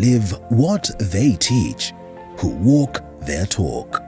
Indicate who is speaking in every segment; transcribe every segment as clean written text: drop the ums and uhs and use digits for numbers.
Speaker 1: live what they teach, who walk their talk.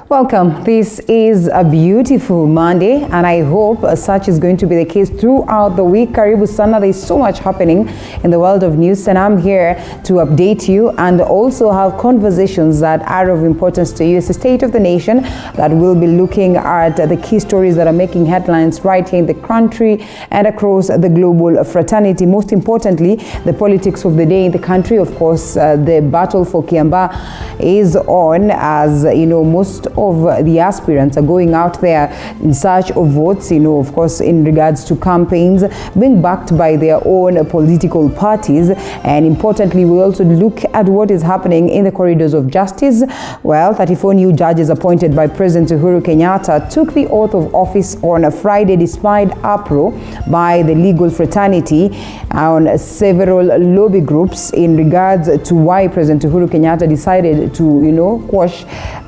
Speaker 2: Welcome. This is a beautiful Monday, and I hope such is going to be the case throughout the week. Karibu sana. There's so much happening in the world of news, and I'm here to update you and also have conversations that are of importance to you. It's the state of the nation that we'll be looking at the key stories that are making headlines right here in the country and across the global fraternity. Most importantly, the politics of the day in the country. Of course, the battle for Kiambaa is on, as you know, most of the aspirants are going out there in search of votes, of course, in regards to campaigns being backed by their own political parties. And importantly, we also look at what is happening in the corridors of justice. Well, 34 new judges appointed by President Uhuru Kenyatta took the oath of office on a Friday despite uproar by the legal fraternity on several lobby groups in regards to why President Uhuru Kenyatta decided to, quash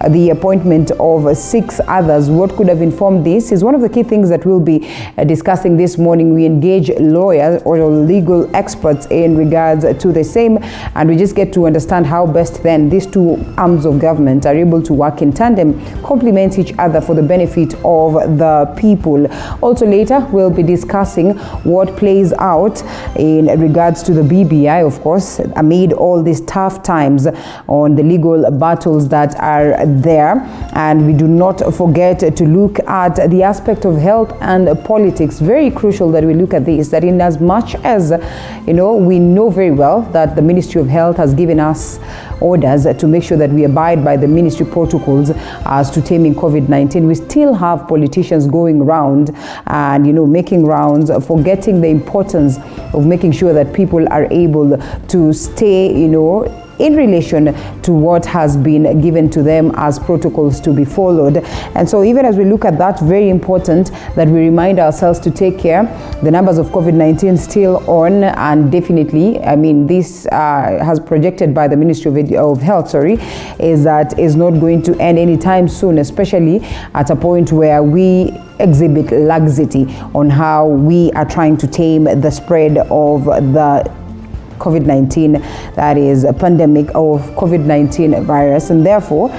Speaker 2: the appointment of 6 others. What could have informed this is one of the key things that we'll be discussing this morning. We engage lawyers or legal experts in regards to the same, and we just get to understand how best then these two arms of government are able to work in tandem, complement each other for the benefit of the people. Also later, we'll be discussing what plays out in regards to the BBI, of course, amid all these tough times on the legal battles that are there. And we do not forget to look at the aspect of health and politics. Very crucial that we look at this, that in as much as, we know very well that the Ministry of Health has given us orders to make sure that we abide by the ministry protocols as to taming COVID-19, we still have politicians going around and, making rounds, forgetting the importance of making sure that people are able to stay, in relation to what has been given to them as protocols to be followed. And so even as we look at that, very important that we remind ourselves to take care. The numbers of COVID-19 still on, and definitely, this has projected by the Ministry of Health, is that is not going to end anytime soon, especially at a point where we exhibit laxity on how we are trying to tame the spread of the COVID-19, that is a pandemic of COVID-19 virus. And therefore,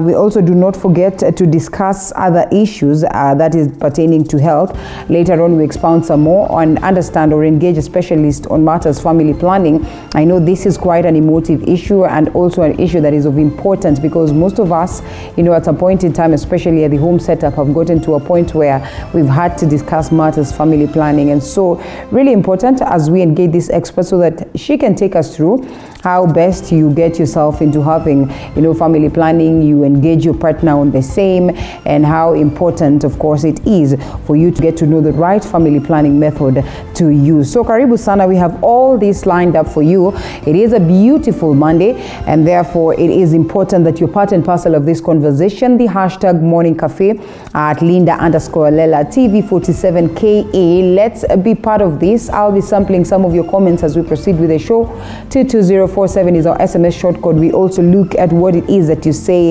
Speaker 2: we also do not forget to discuss other issues that is pertaining to health. Later on, we expound some more on, understand or engage a specialist on matters family planning. I know this is quite an emotive issue and also an issue that is of importance because most of us, at some point in time, especially at the home setup, have gotten to a point where we've had to discuss matters family planning. And so really important as we engage this expert so that she can take us through how best you get yourself into having, family planning, you engage your partner on the same, and how important, of course, it is for you to get to know the right family planning method to use. So karibu sana, we have all this lined up for you. It is a beautiful Monday, and therefore it is important that you're part and parcel of this conversation. The hashtag Morning Cafe at Linda_Lela TV47KA. Let's be part of this. I'll be sampling some of your comments as we proceed with the show. 22047 is our SMS short code. We also look at what it is that you say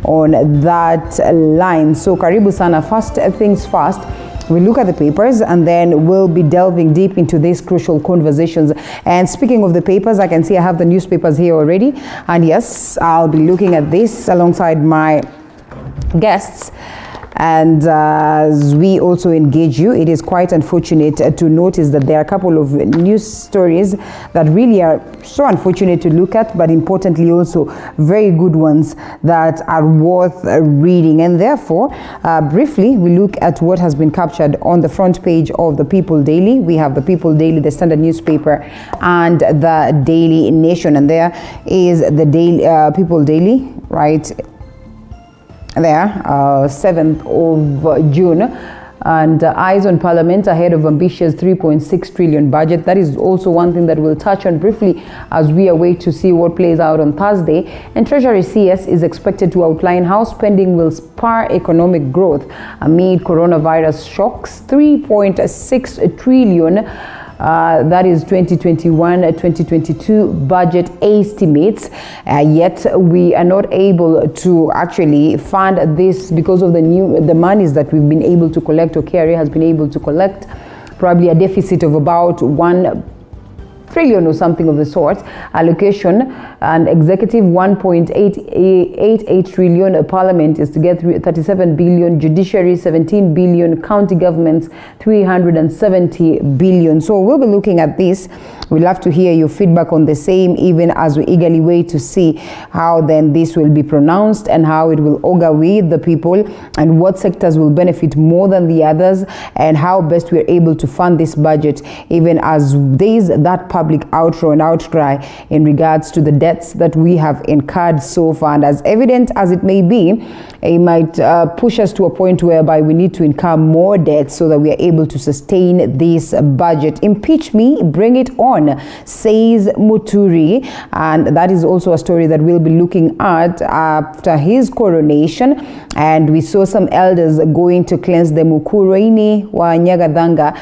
Speaker 2: on that line. So karibu sana. First things first, we look at the papers and then we'll be delving deep into these crucial conversations. And speaking of the papers, I can see I have the newspapers here already. And yes, I'll be looking at this alongside my guests. And as we also engage you, it is quite unfortunate to notice that there are a couple of news stories that really are so unfortunate to look at, but importantly also very good ones that are worth reading. And therefore, briefly, we look at what has been captured on the front page of the People Daily. We have the People Daily, the Standard newspaper, and the Daily Nation. And there is the Daily People Daily, right there, 7th of June. And eyes on Parliament ahead of ambitious 3.6 trillion budget. That is also one thing that we'll touch on briefly as we await to see what plays out on Thursday. And Treasury CS is expected to outline how spending will spur economic growth amid coronavirus shocks. 3.6 trillion that is 2021-2022 budget estimates, yet we are not able to actually fund this because of the monies that we've been able to collect, or KRA has been able to collect, probably a deficit of about 1 trillion or something of the sort. Allocation and executive 1.88 trillion. Parliament is to get 37 billion. Judiciary 17 billion. County governments 370 billion. So we'll be looking at this. We'd love to hear your feedback on the same, even as we eagerly wait to see how then this will be pronounced and how it will augur with the people, and what sectors will benefit more than the others, and how best we're able to fund this budget, even as there is that public outro and outcry in regards to the debts that we have incurred so far. And as evident as it may be, it might push us to a point whereby we need to incur more debt so that we are able to sustain this budget. Impeach me, bring it on, says Muturi. And that is also a story that we'll be looking at after his coronation. And we saw some elders going to cleanse the Mukurweini wa Nyagathanga.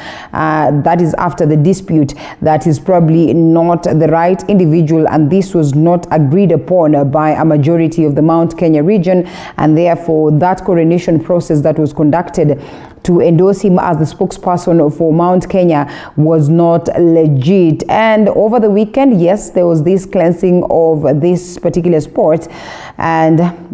Speaker 2: That is after the dispute that is probably not the right individual, and this was not agreed upon by a majority of the Mount Kenya region, and therefore that coronation process that was conducted to endorse him as the spokesperson for Mount Kenya was not legit. And over the weekend, yes, there was this cleansing of this particular sport, and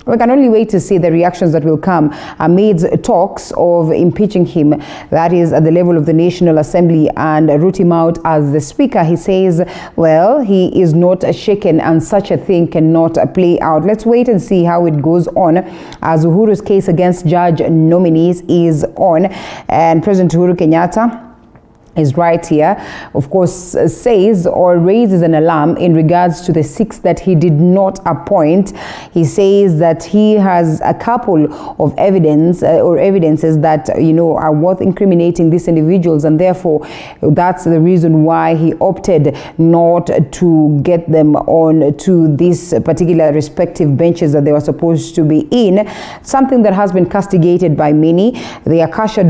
Speaker 2: we can only wait to see the reactions that will come amid talks of impeaching him, that is at the level of the National Assembly, and root him out as the Speaker. He says, well, he is not shaken and such a thing cannot play out. Let's wait and see how it goes on, as Uhuru's case against judge nominees is on, and President Uhuru Kenyatta is right here, of course, says or raises an alarm in regards to the 6 that he did not appoint. He says that he has a couple of evidences that, are worth incriminating these individuals, and therefore that's the reason why he opted not to get them on to this particular respective benches that they were supposed to be in, something that has been castigated by many. The Akasha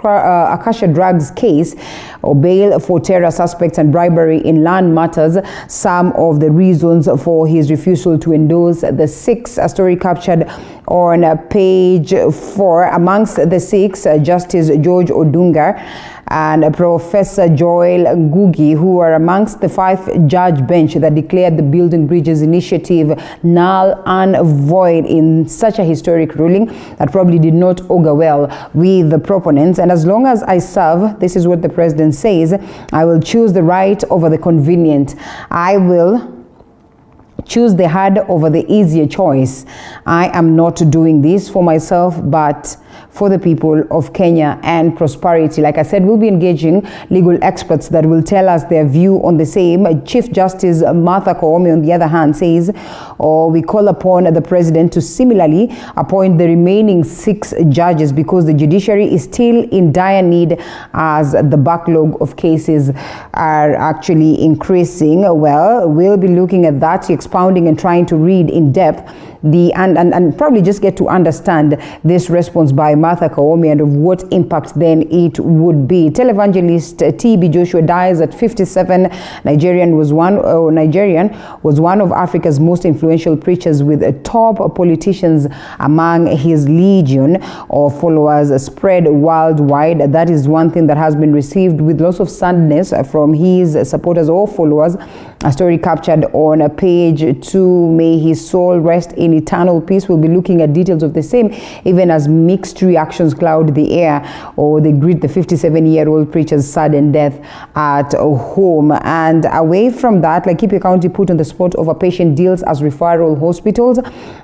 Speaker 2: Akasha Drugs case, or bail for terror suspects and bribery in land matters, some of the reasons for his refusal to endorse the 6, a story captured on page 4. Amongst the 6, Justice George Odunga and Professor Joel Ngugi, who are amongst the 5-judge bench that declared the Building Bridges initiative null and void in such a historic ruling that probably did not augur well with the proponents. And as long as I serve, this is what the president says, I will choose the right over the convenient. I will choose the hard over the easier choice. I am not doing this for myself, but for the people of Kenya and prosperity. Like I said, we'll be engaging legal experts that will tell us their view on the same. Chief Justice Martha Koome, on the other hand, says, we call upon the president to similarly appoint the remaining 6 judges because the judiciary is still in dire need as the backlog of cases are actually increasing. Well, we'll be looking at that, expounding and trying to read in depth and probably just get to understand this response by Martha Koome and of what impact then it would be. Televangelist TB Joshua dies at 57. Nigerian was one of Africa's most influential preachers, with top politicians among his legion of followers spread worldwide. That is one thing that has been received with lots of sadness from his supporters or followers. A story captured on page 2. May his soul rest in eternal peace. We'll be looking at details of the same, even as mixed reactions cloud the air, or they greet the 57-year-old preacher's sudden death at home. And away from that, Laikipia County put on the spot of a patient deals as referral hospitals,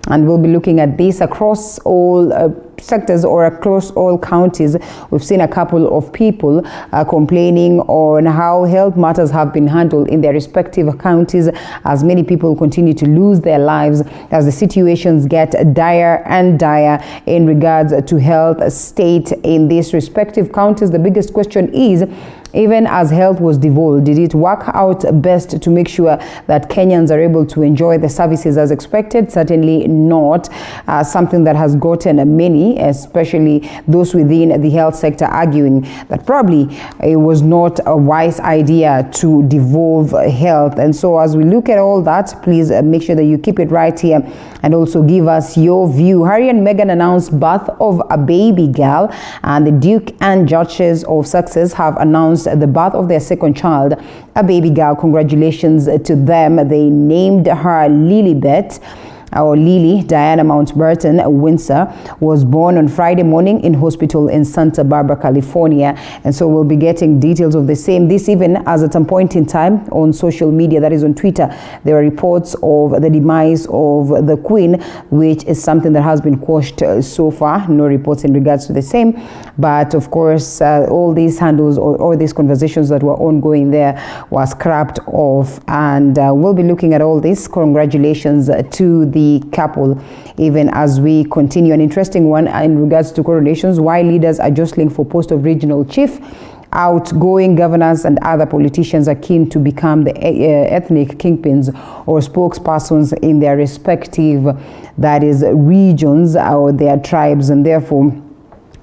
Speaker 2: and we'll be looking at this across all sectors or across all counties. We've seen a couple of people complaining on how health matters have been handled in their respective counties, as many people continue to lose their lives as the situations get dire and dire in regards to health state in these respective counties. The biggest question is, Even as health was devolved, did it work out best to make sure that Kenyans are able to enjoy the services as expected? Certainly not. Something that has gotten many, especially those within the health sector, arguing that probably it was not a wise idea to devolve health. And so as we look at all that, please make sure that you keep it right here and also give us your view. Harry and Meghan announced birth of a baby girl, and the Duke and Duchess of Sussex have announced the birth of their second child, a baby girl. Congratulations to them. They named her Lilibet, or Lily Diana Mountbatten Windsor, was born on Friday morning in hospital in Santa Barbara, California. And so we'll be getting details of the same. This even as at some point in time on social media, that is on Twitter, there are reports of the demise of the Queen, which is something that has been quashed so far. No reports in regards to the same. But of course, all these handles or all these conversations that were ongoing there were scrapped off. And we'll be looking at all this. Congratulations to the couple, even as we continue. An interesting one in regards to coronations, why leaders are jostling for post of regional chief. Outgoing governors and other politicians are keen to become the ethnic kingpins or spokespersons in their respective, that is, regions or their tribes, and therefore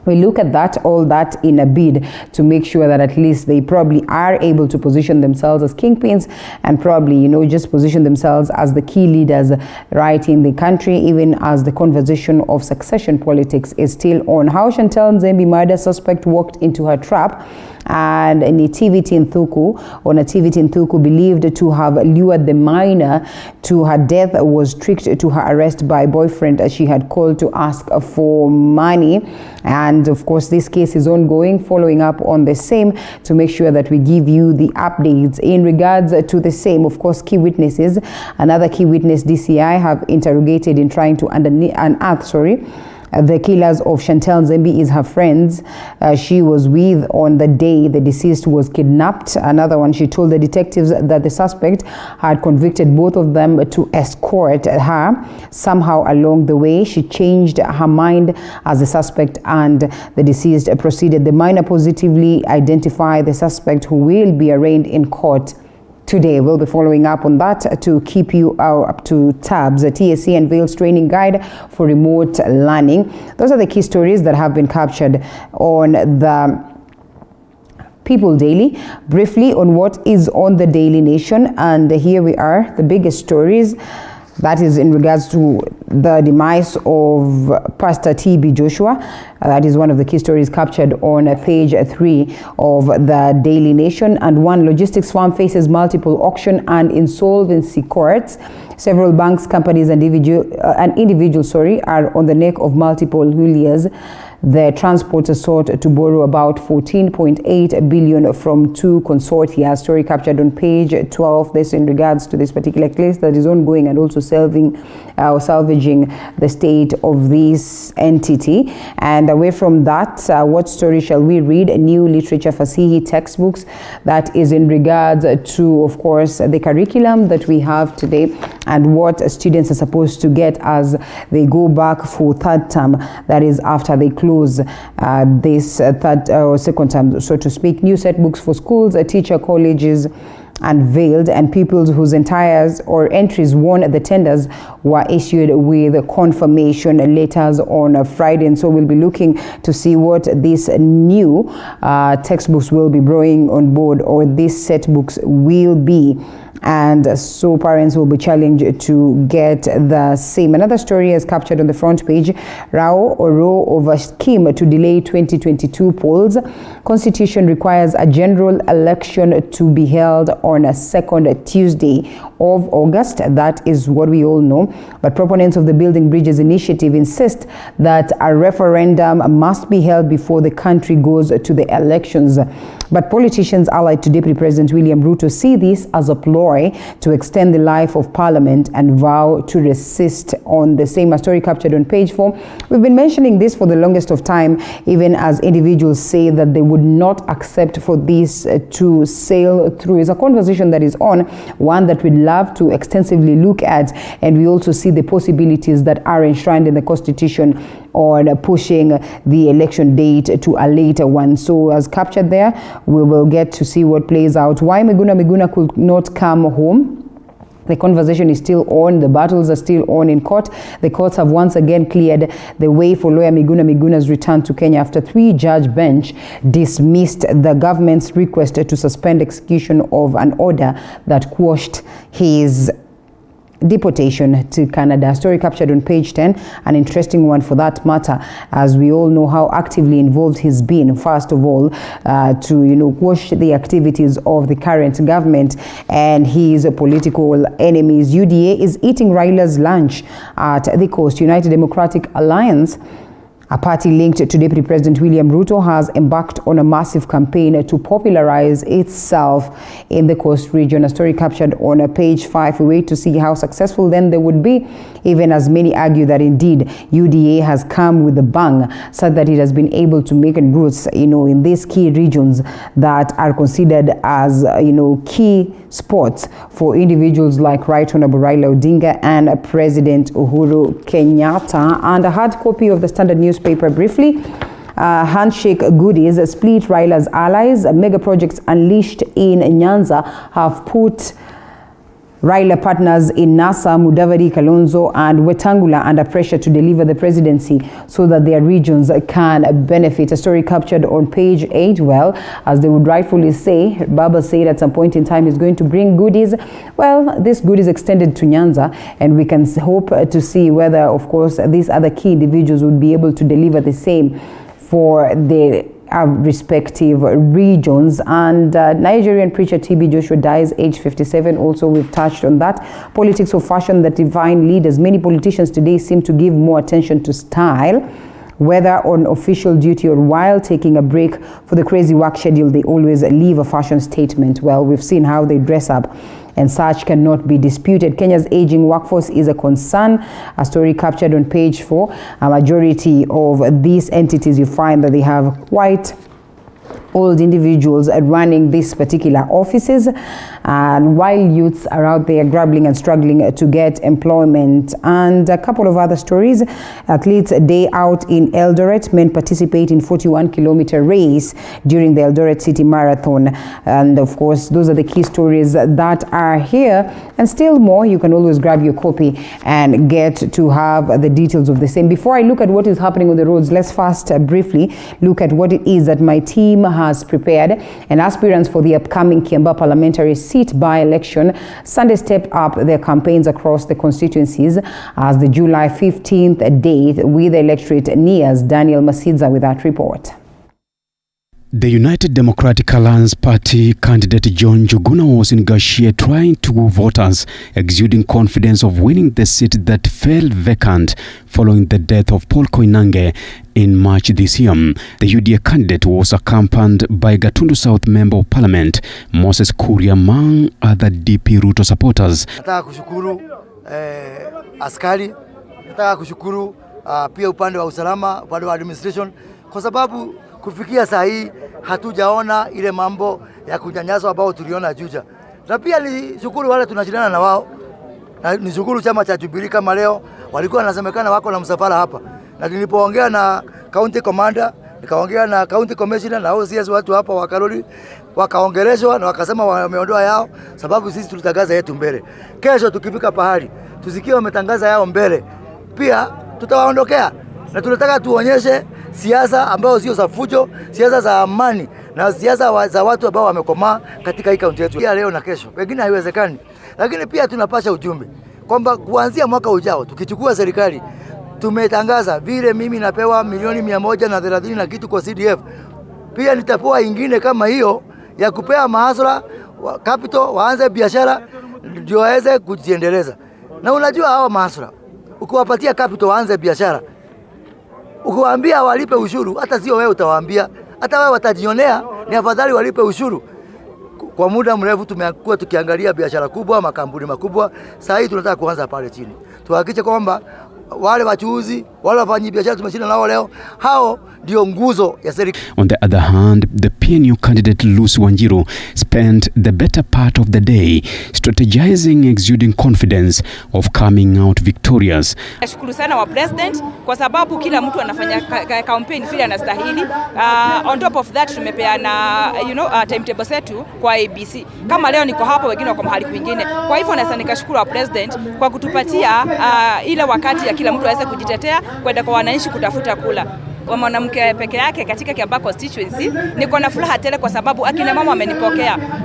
Speaker 2: we look at that, all that in a bid to make sure that at least they probably are able to position themselves as kingpins and probably, you know, just position themselves as the key leaders right in the country, even as the conversation of succession politics is still on. How Chantal Nzembi murder suspect walked into her trap, and Nativity Nthuku, believed to have lured the minor to her death, was tricked to her arrest by boyfriend as she had called to ask for money. And of course, this case is ongoing, following up on the same to make sure that we give you the updates in regards to the same. Of course, key witnesses, another key witness DCI have interrogated in trying to unearth the killers of Chantal Nzembi is her friends she was with on the day the deceased was kidnapped. Another one, she told the detectives that the suspect had convicted both of them to escort her. Somehow along the way, she changed her mind as the suspect and the deceased proceeded. The minor positively identified the suspect, who will be arraigned in court today. We'll be following up on that to keep you up to tabs. The TSC unveils training guide for remote learning. Those are the key stories that have been captured on the People Daily. Briefly on what is on the Daily Nation, and here we are, the biggest stories. That is in regards to the demise of Pastor T.B. Joshua. That is one of the key stories captured on page 3 of the Daily Nation. And one, logistics firm faces multiple auction and insolvency courts. Several banks, companies, and individuals are on the neck of multiple hauliers. The transporter sought to borrow about 14.8 billion from two consortia. Story captured on page 12. This in regards to this particular case that is ongoing and also salvaging the state of this entity. And away from that, what story shall we read? New literature Fasihi textbooks. That is in regards to, of course, the curriculum that we have today and what students are supposed to get as they go back for third term. That is after they close this third or second term, so to speak. New set books for schools, teacher colleges unveiled, and pupils whose entries won the tenders were issued with confirmation letters on Friday. And so we'll be looking to see what these new textbooks will be bringing on board, or these set books will be. And so parents will be challenged to get the same. Another story is captured on the front page. Row over scheme to delay 2022 polls. Constitution requires a general election to be held on a second Tuesday of August. That is what we all know. But proponents of the Building Bridges initiative insist that a referendum must be held before the country goes to the elections. But politicians allied to Deputy President William Ruto see this as a ploy to extend the life of Parliament and vow to resist on the same. A story captured on page 4. We've been mentioning this for the longest of time, even as individuals say that they would not accept for this to sail through. It's a conversation that is on, one that we'd love to extensively look at, and we also see the possibilities that are enshrined in the Constitution on pushing the election date to a later one. So as captured there, we will get to see what plays out. Why Miguna could not come home? The conversation is still on. The battles are still on in court. The courts have once again cleared the way for lawyer Miguna's return to Kenya after 3-judge bench dismissed the government's request to suspend execution of an order that quashed his deportation to Canada. A story captured on page 10, an interesting one for that matter, as we all know how actively involved he's been, first of all, to quash the activities of the current government and his political enemies. UDA is eating Raila's lunch at the Coast. United Democratic Alliance, a party linked to Deputy President William Ruto, has embarked on a massive campaign to popularize itself in the Coast region. A story captured on page 5. We wait to see how successful then they would be, even as many argue that indeed UDA has come with a bang, so that it has been able to make roots, in these key regions that are considered as, key spots for individuals like Right Honorable Raila Odinga and President Uhuru Kenyatta. And a hard copy of the Standard newspaper briefly. Handshake goodies split Raila's allies. Mega projects unleashed in Nyanza have put Raila partners in NASA, Mudavadi, Kalonzo and Wetangula under pressure to deliver the presidency so that their regions can benefit. A story captured on page 8. Well, as they would rightfully say, Baba said at some point in time he's going to bring goodies. Well, this goodies extended to Nyanza, and we can hope to see whether, of course, these other key individuals would be able to deliver the same for the respective regions. And Nigerian preacher TB Joshua dies age 57. Also, we've touched on that. Politics of fashion that define leaders. Many politicians today seem to give more attention to style, whether on official duty or while taking a break for the crazy work schedule. They always leave a fashion statement. Well, we've seen how they dress up, and such cannot be disputed. Kenya's aging workforce is a concern. A story captured on page 4. A majority of these entities, you find that they have quite old individuals running these particular offices, and while youths are out there grappling and struggling to get employment. And a couple of other stories. Athletes day out in Eldoret. Men participate in 41-kilometer race during the Eldoret City Marathon. And of course, those are the key stories that are here, and still more. You can always grab your copy and get to have the details of the same. Before I look at what is happening on the roads, let's first briefly look at what it is that my team has prepared. And aspirants for the upcoming Kiambaa parliamentary seat by-election Sunday stepped up their campaigns across the constituencies as the July 15th date with the electorate nears. Daniel Masidza with that report.
Speaker 3: The United Democratic Alliance Party candidate John Miguna was in Gashie trying to woo voters, exuding confidence of winning the seat that fell vacant following the death of Paul Koinange in March this year. The UDA candidate was accompanied by Gatundu South Member of Parliament Moses Kuria among other DP Ruto supporters.
Speaker 4: Nataka kushukuru askari, nataka kushukuru pia upande wa usalama, upande wa administration, kwa sababu kufikia saa hii hatujaona ile mambo ya kunyanyaswa ambao tuliona Juja. Na pia ni shukuru wale tunashindana na wao. Na ni shukuru chama cha Jubilee kama leo walikuwa wanasemekana wako na msafara hapa. Na nilipoongea na county commander, nikaongea na county commissioner na OCS, watu hapa wa Karoli wakaongeleshwa na wakasema wameondoa yao sababu sisi tulitangaza yetu mbele. Kesho tukifika pahali tusikie wametangaza yao mbele, pia tutawaondokea. Na tunataka tuonyeshe siasa ambao sio za fujo, siasa za amani na siasa za watu ambao wamekomaa katika hii kaunti yetu. Leo na kesho pengine haiwezekani, lakini pia tunapasha ujumbe kwamba kuanzia mwaka ujao tukichukua serikali, tumetangaza vile mimi napewa milioni 130 na kitu kwa CDF, pia nitapewa ingine kama hiyo ya kupea mahasla capital waanze biashara ndio waweze kujiendeleza. Na unajua hawa mahasla ukiwapatia capital waanze biashara, ukiwaambia walipe ushuru, hata sio wewe utawaambia, hata wao watajionea, ni afadhali walipe ushuru. Kwa muda mrefu tumekuwa tukiangalia biashara kubwa, makampuni makubwa. Sasa hii tunataka kuanza pale chini. Tuhakikishe kwamba wale wachuuzi, wale wafanyabiashara tumeshinda nao leo, hao ndio nguzo ya serikali.
Speaker 3: On the other hand, the PNU candidate Ndegwa Njiru spent the better part of the day strategizing, exuding confidence of coming out victorious.
Speaker 5: Nashukuru sana wa president kwa sababu kila mtu anafanya campaign vile anastahili. On top of that tumepeana timetable zetu kwa ABC. Kama leo niko hapa, wengine wako mahali kwingine. Kwa hivyo naweza nikashukuru wa president kwa kutupatia ile wakati ya kila mtu aweze kujitetea kwenda kwa wananchi kutafuta kula. Kwa mwanamke peke yake katika Kiambaa constituency niko na furaha tele kwa sababu akina mama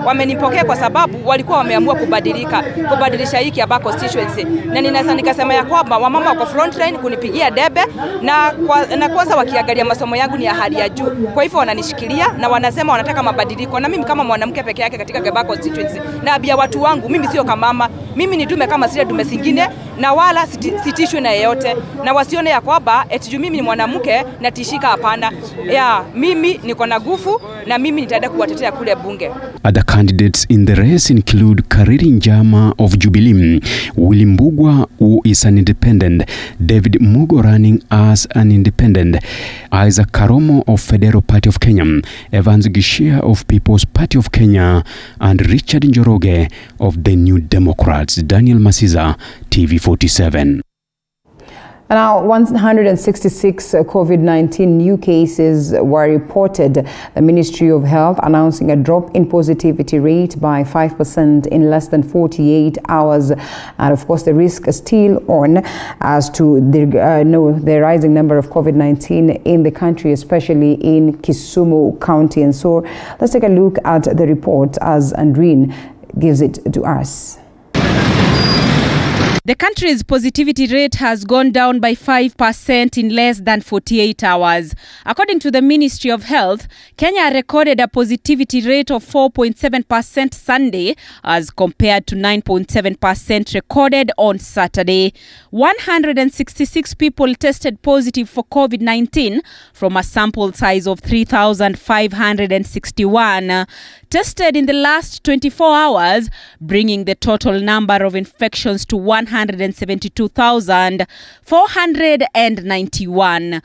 Speaker 5: wamenipokea kwa sababu walikuwa wameamua kubadilisha hii Kiambaa constituency, na ninaweza nikasema ya kwamba wamama wako frontline kunipigia debe na kwanza wakiangalia masomo yangu ni ya hali ya juu. Kwa hivyo wananishikilia na wanasema wanataka mabadiliko, na mimi kama mwanamke peke yake katika Kiambaa constituency na abia watu wangu, mimi sio kama mama, mimi ni dume kama zile dume zingine, na wala sitishwe na yeyote, na wasione ya kwamba eti mimi ni mwanamke na tishika. Hapana, mimi niko na nguvu na mimi nitaenda kuwatetea kule bunge.
Speaker 3: Other candidates in the race include Kariri Njama of Jubilee, Willy Mbugwa, who is an independent, David Mugo running as an independent, Isaac Karomo of Federal Party of Kenya, Evans Gishia of People's Party of Kenya, and Richard Njoroge of the New Democrats. Daniel Masiza, TV47.
Speaker 2: Now, 166 COVID-19 new cases were reported. The Ministry of Health announcing a drop in positivity rate by 5% in less than 48 hours. And of course, the risk is still on as to the rising number of COVID-19 in the country, especially in Kisumu County. And so let's take a look at the report as Andreen gives it to us.
Speaker 6: The country's positivity rate has gone down by 5% in less than 48 hours. According to the Ministry of Health, Kenya recorded a positivity rate of 4.7% Sunday as compared to 9.7% recorded on Saturday. 166 people tested positive for COVID-19 from a sample size of 3,561. Tested in the last 24 hours, bringing the total number of infections to 172,491.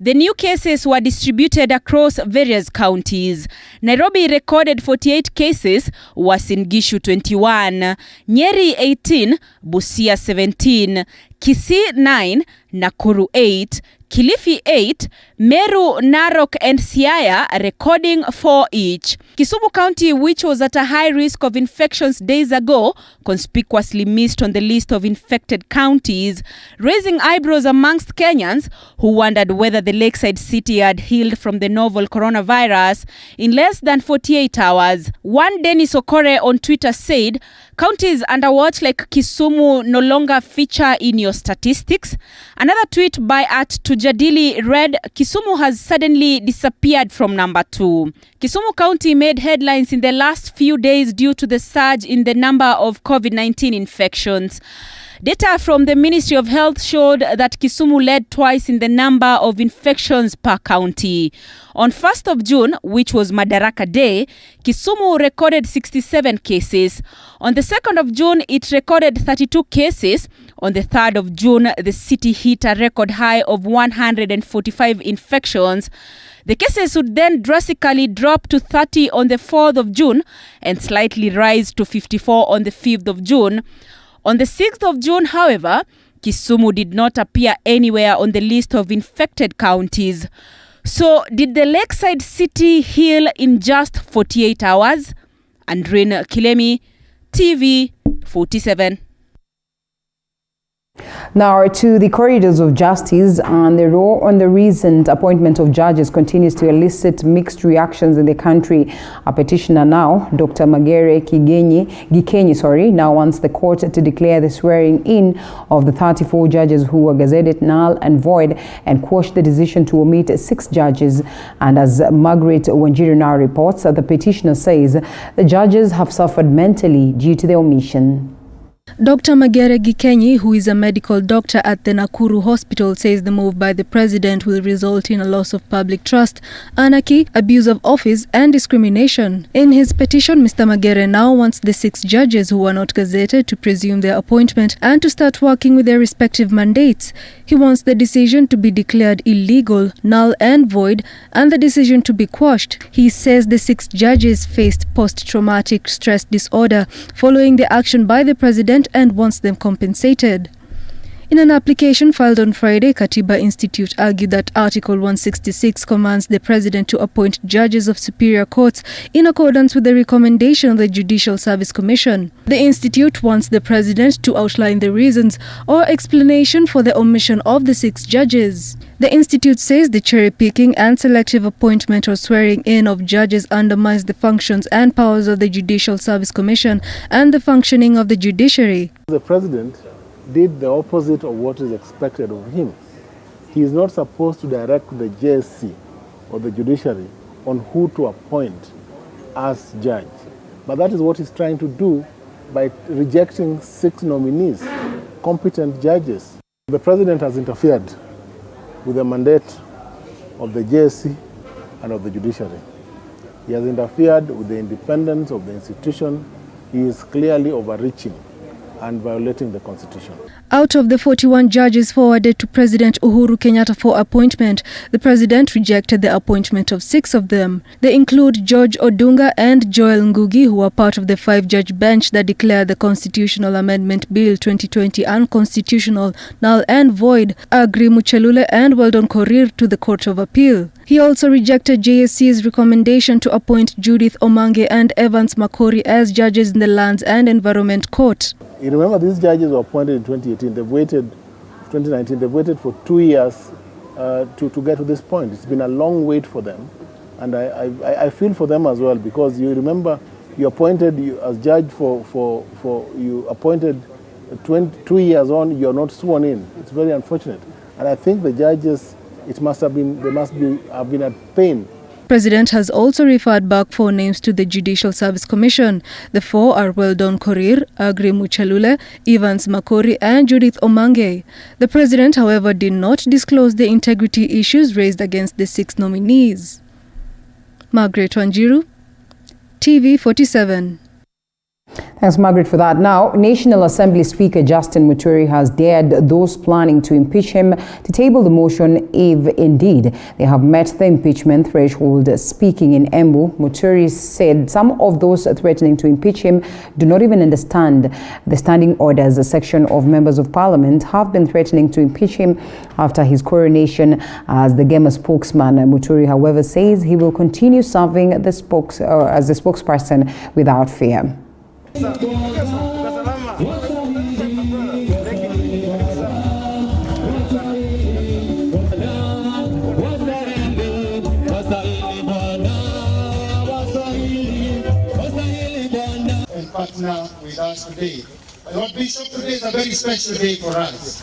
Speaker 6: The new cases were distributed across various counties. Nairobi recorded 48 cases, Uasin Gishu 21, Nyeri 18, Busia 17, Kisii 9, Nakuru 8, Kilifi 8, Meru, Narok and Siaya recording 4 each. Kisumu County, which was at a high risk of infections days ago, conspicuously missed on the list of infected counties, raising eyebrows amongst Kenyans who wondered whether the lakeside city had healed from the novel coronavirus in less than 48 hours. One Dennis Okore on Twitter said, "Counties under watch like Kisumu no longer feature in your statistics." Another tweet by @Tujadili read, "Kisumu has suddenly disappeared from number 2. Kisumu County made headlines in the last few days due to the surge in the number of COVID-19 infections. Data from the Ministry of Health showed that Kisumu led twice in the number of infections per county. On 1st of June, which was Madaraka Day, Kisumu recorded 67 cases. On the 2nd of June, it recorded 32 cases. On the 3rd of June, the city hit a record high of 145 infections. The cases would then drastically drop to 30 on the 4th of June and slightly rise to 54 on the 5th of June. On the 6th of June, however, Kisumu did not appear anywhere on the list of infected counties. So, did the lakeside city heal in just 48 hours? Andreen Kilemi, TV 47.
Speaker 2: Now to the corridors of justice, and the row on the recent appointment of judges continues to elicit mixed reactions in the country. A petitioner now, Dr. Magere Gikenyi, now wants the court to declare the swearing in of the 34 judges who were gazetted null and void and quash the decision to omit 6 judges. And as Margaret Wanjiru now reports, the petitioner says the judges have suffered mentally due to the omission.
Speaker 7: Dr. Magere Gikenyi, who is a medical doctor at the Nakuru hospital, says the move by the president will result in a loss of public trust, anarchy, abuse of office, and discrimination. In his petition, Mr. Magere now wants the 6 judges who were not gazetted to presume their appointment and to start working with their respective mandates. He wants the decision to be declared illegal, null and void, and the decision to be quashed. He says the 6 judges faced post-traumatic stress disorder following the action by the president and wants them compensated. In an application filed on Friday, Katiba Institute argued that Article 166 commands the president to appoint judges of superior courts in accordance with the recommendation of the Judicial Service Commission. The institute wants the president to outline the reasons or explanation for the omission of the 6 judges. The institute says the cherry-picking and selective appointment or swearing in of judges undermines the functions and powers of the Judicial Service Commission and the functioning of the judiciary.
Speaker 8: The president did the opposite of what is expected of him. He is not supposed to direct the JSC or the judiciary on who to appoint as judge. But that is what he's trying to do by rejecting 6 nominees, competent judges. The president has interfered with the mandate of the JSC and of the judiciary. He has interfered with the independence of the institution. He is clearly overreaching and violating the Constitution.
Speaker 7: Out of the 41 judges forwarded to President Uhuru Kenyatta for appointment, the president rejected the appointment of 6 of them. They include George Odunga and Joel Ngugi, who are part of the 5-judge bench that declared the Constitutional Amendment Bill 2020 unconstitutional, null and void, Aggrey Muchelule and Weldon Korir to the Court of Appeal. He also rejected JSC's recommendation to appoint Judith Omange and Evans Makori as judges in the Lands and Environment Court.
Speaker 8: You remember, these judges were appointed in 2018. They've waited, 2019, they've waited for 2 years to get to this point. It's been a long wait for them. And I feel for them as well, because you remember, you appointed as judge you appointed 2 years on, you're not sworn in. It's very unfortunate. And I think the judges, they must have been at pain.
Speaker 7: President has also referred back 4 names to the Judicial Service Commission. The 4 are Weldon Korir, Aggrey Muchelule, Evans Makori and Judith Omange. The president, however, did not disclose the integrity issues raised against the 6 nominees. Ndegwa Njiru, TV 47.
Speaker 2: Thanks, Margaret, for that. Now, National Assembly Speaker Justin Muturi has dared those planning to impeach him to table the motion if indeed they have met the impeachment threshold. Speaking in Embu, Muturi said some of those threatening to impeach him do not even understand the standing orders. A section of members of parliament have been threatening to impeach him after his coronation as the Gema spokesman. Muturi, however, says he will continue serving as the spokesperson without fear.
Speaker 9: Partner with us today. Lord Bishop, today is a very special day for us.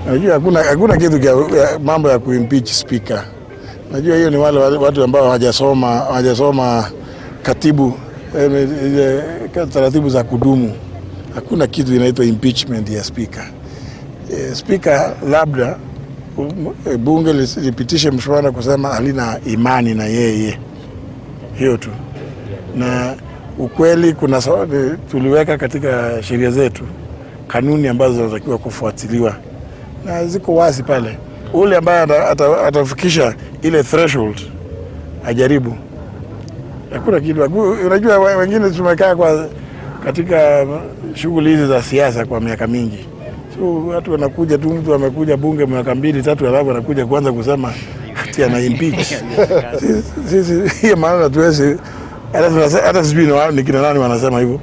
Speaker 10: Najua hakuna kitu kia mambo ya kuimpeach speaker. Najua hiyo ni wale watu ambao hawajasoma katibu taratibu za kudumu. Hakuna kitu inaitwa impeachment ya speaker. Speaker labda bunge lipitishe mswada kusema halina imani na yeye. Hiyo tu. Na ukweli tuliweka katika sheria zetu kanuni ambazo zinatakiwa kufuatiliwa na ziko wazi pale. Ule ambaye atafikisha ile threshold ajaribu. Hakuna kitu. Unajua wengine tumekaa katika shughuli hizi za siasa kwa miaka mingi. So watu wanakuja tu, mtu amekuja bunge miaka 2-3 alafu anakuja kuanza kusema ati ana impeach. Sisi hiyo maana tuwezi hata sijui ni kina nani wanasema hivyo.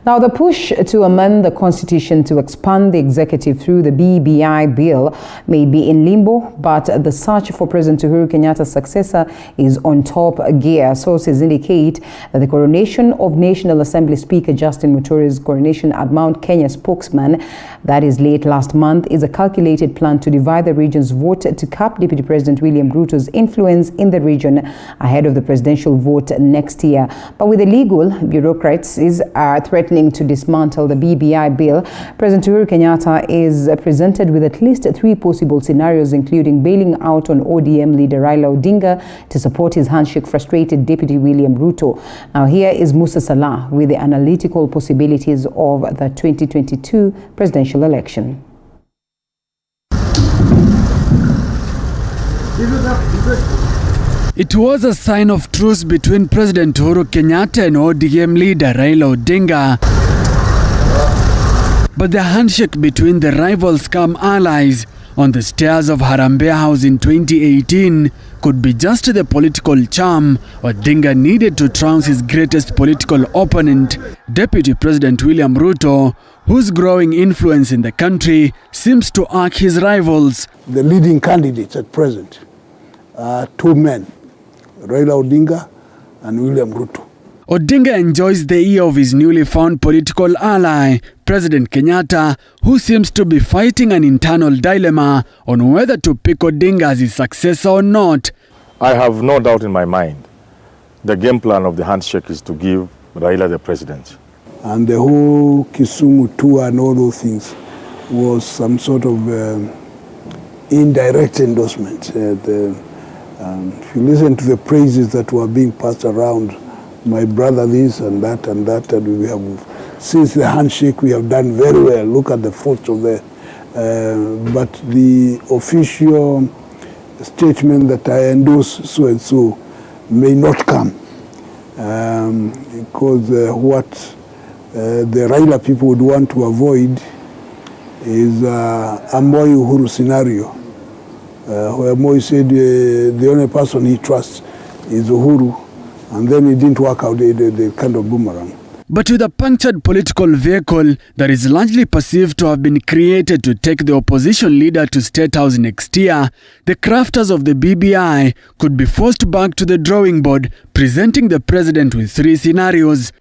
Speaker 2: Now, the push to amend the constitution to expand the executive through the BBI bill may be in limbo, but the search for President Uhuru Kenyatta's successor is on top gear. Sources indicate that the coronation of National Assembly Speaker Justin Muturi's coronation at Mount Kenya spokesman, that is late last month, is a calculated plan to divide the region's vote to cap Deputy President William Ruto's influence in the region ahead of the presidential vote next year. But with the legal bureaucrats threatening threatening to dismantle the BBI bill, President Uhuru Kenyatta is presented with at least 3 possible scenarios, including bailing out on ODM leader Raila Odinga to support his handshake-frustrated Deputy William Ruto. Now, here is Musa Salah with the analytical possibilities of the 2022 presidential election.
Speaker 11: It was a sign of truce between President Uhuru Kenyatta and ODM leader Raila Odinga. But the handshake between the rivals come allies on the stairs of Harambee House in 2018 could be just the political charm Odinga needed to trounce his greatest political opponent, Deputy President William Ruto, whose growing influence in the country seems to arc his rivals.
Speaker 12: The leading candidates at present are 2 men, Raila Odinga and William Ruto.
Speaker 11: Odinga enjoys the ear of his newly found political ally, President Kenyatta, who seems to be fighting an internal dilemma on whether to pick Odinga as his successor or not.
Speaker 13: I have no doubt in my mind the game plan of the handshake is to give Raila the presidency.
Speaker 12: And the whole Kisumu tour and all those things was some sort of indirect endorsement. If you listen to the praises that were being passed around, my brother this and that, and we have, since the handshake, we have done very well. Look at the faults of the, but the official statement that I endorse so and so may not come, because what the Raila people would want to avoid is a Moi Uhuru scenario, where Moi said the only person he trusts is Uhuru, and then it didn't work out, the kind of boomerang.
Speaker 11: But with a punctured political vehicle that is largely perceived to have been created to take the opposition leader to State House next year, the crafters of the BBI could be forced back to the drawing board, presenting the president with 3 scenarios.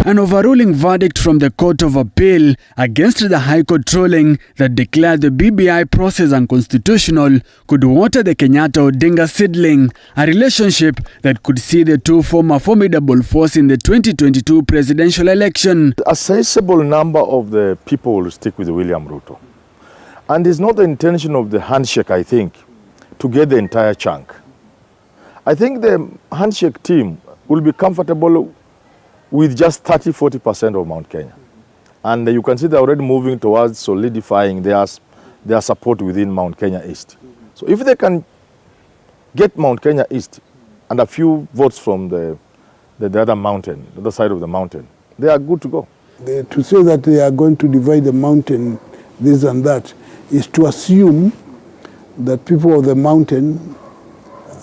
Speaker 11: An overruling verdict from the Court of Appeal against the High Court ruling that declared the BBI process unconstitutional could water the Kenyatta-Odinga seedling, a relationship that could see the two form a formidable force in the 2022 presidential election.
Speaker 13: A sizable number of the people will stick with William Ruto. And it's not the intention of the handshake, I think, to get the entire chunk. I think the handshake team will be comfortable with just 30-40% of Mount Kenya. And you can see they're already moving towards solidifying their support within Mount Kenya East. So if they can get Mount Kenya East and a few votes from the other mountain, the other side of the mountain, they are good to go.
Speaker 12: To say that they are going to divide the mountain, this and that, is to assume that people of the mountain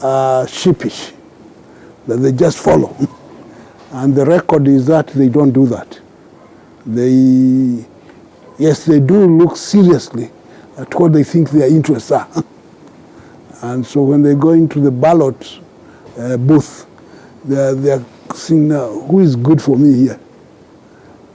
Speaker 12: are sheepish, that they just follow. And the record is that they don't do that. Yes, they do look seriously at what they think their interests are. And so when they go into the ballot booth, they are saying, who is good for me here?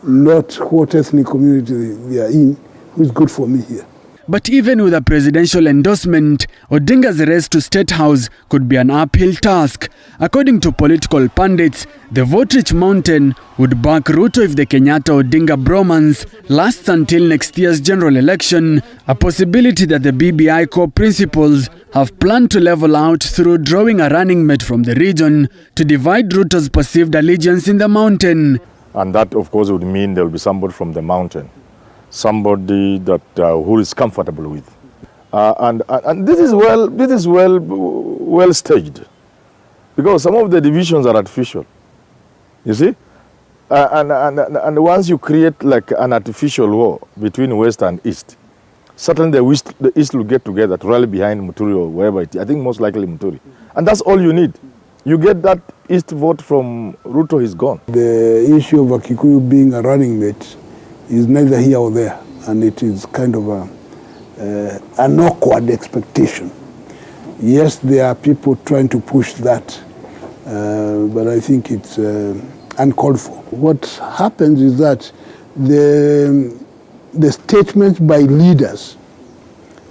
Speaker 12: Not what ethnic community they are in, who is good for me here.
Speaker 11: But even with a presidential endorsement, Odinga's race to State House could be an uphill task. According to political pundits, the vote-rich mountain would back Ruto if the Kenyatta-Odinga bromance lasts until next year's general election, a possibility that the BBI core principles have planned to level out through drawing a running mate from the region to divide Ruto's perceived allegiance in the mountain.
Speaker 13: And that, of course, would mean there will be somebody from the mountain, somebody that who is comfortable with, and this is well staged, because some of the divisions are artificial. You see, and once you create like an artificial war between West and East, certainly the East will get together to rally behind Muturi or wherever it is. I think most likely Muturi, and that's all you need. You get that East vote from Ruto, he's gone.
Speaker 12: The issue of a Kikuyu being a running mate is neither here or there, and it is kind of an awkward expectation. Yes, there are people trying to push that, but I think it's uncalled for. What happens is that the statements by leaders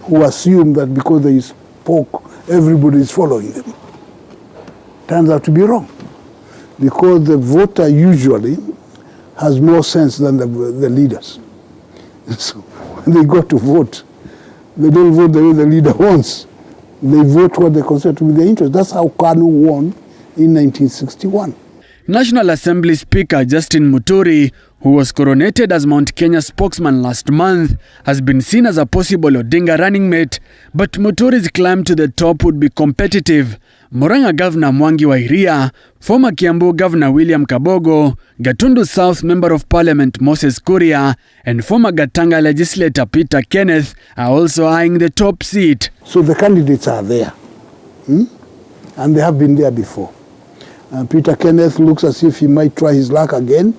Speaker 12: who assume that because they spoke, everybody is following them, turns out to be wrong. Because the voter usually has more sense than the leaders. So when they go to vote, they don't vote the way the leader wants. They vote what they consider to be their interest. That's how KANU won in 1961.
Speaker 11: National Assembly Speaker Justin Muturi, who was coronated as Mount Kenya spokesman last month, has been seen as a possible Odinga running mate, but Muturi's climb to the top would be competitive. Murang'a Governor Mwangi wa Iria, former Kiambu Governor William Kabogo, Gatundu South Member of Parliament Moses Kuria, and former Gatanga legislator Peter Kenneth are also eyeing the top seat.
Speaker 12: So the candidates are there, and they have been there before. Peter Kenneth looks as if he might try his luck again.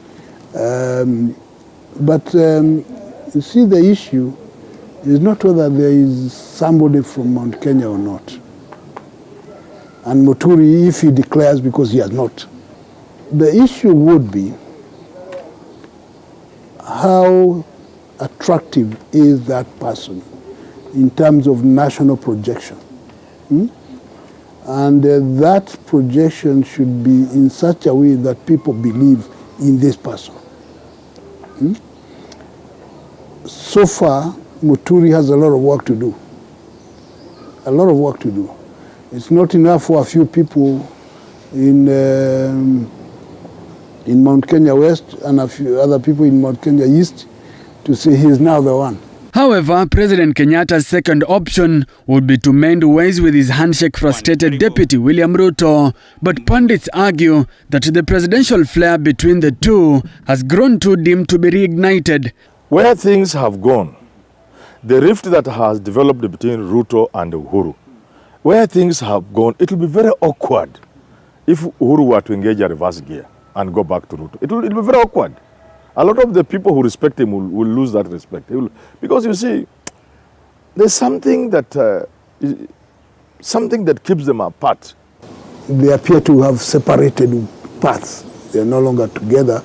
Speaker 12: But you see, the issue is not whether there is somebody from Mount Kenya or not. And Muturi, if he declares, because he has not. The issue would be how attractive is that person in terms of national projection. And that projection should be in such a way that people believe in this person. So far, Muturi has a lot of work to do. A lot of work to do. It's not enough for a few people in Mount Kenya West and a few other people in Mount Kenya East to say he is now the one.
Speaker 11: However, President Kenyatta's second option would be to mend ways with his handshake-frustrated deputy William Ruto. But pundits argue that the presidential flair between the two has grown too dim to be reignited.
Speaker 13: Where things have gone, the rift that has developed between Ruto and Uhuru, where things have gone, it will be very awkward if Uhuru were to engage a reverse gear and go back to Ruto. It will be very awkward. A lot of the people who respect him will lose that respect. Because you see, there's something that keeps them apart.
Speaker 12: They appear to have separated paths. They are no longer together.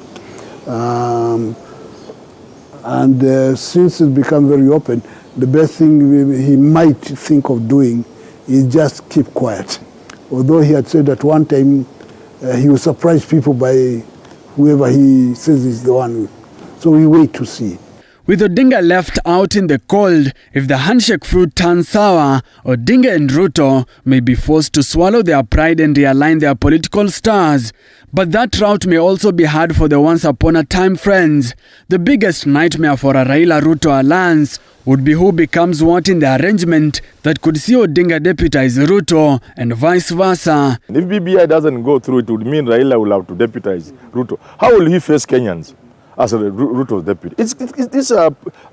Speaker 12: Since it's become very open, the best thing he might think of doing is just keep quiet. Although he had said at one time he will surprise people by whoever he says is the one. So we wait to see.
Speaker 11: With Odinga left out in the cold, if the handshake fruit turns sour, Odinga and Ruto may be forced to swallow their pride and realign their political stars. But that route may also be hard for the once upon a time friends. The biggest nightmare for a Raila-Ruto alliance would be who becomes what in the arrangement that could see Odinga deputize Ruto and vice versa.
Speaker 13: If BBI doesn't go through, it would mean Raila will have to deputize Ruto. How will he face Kenyans as a Ruto's deputy?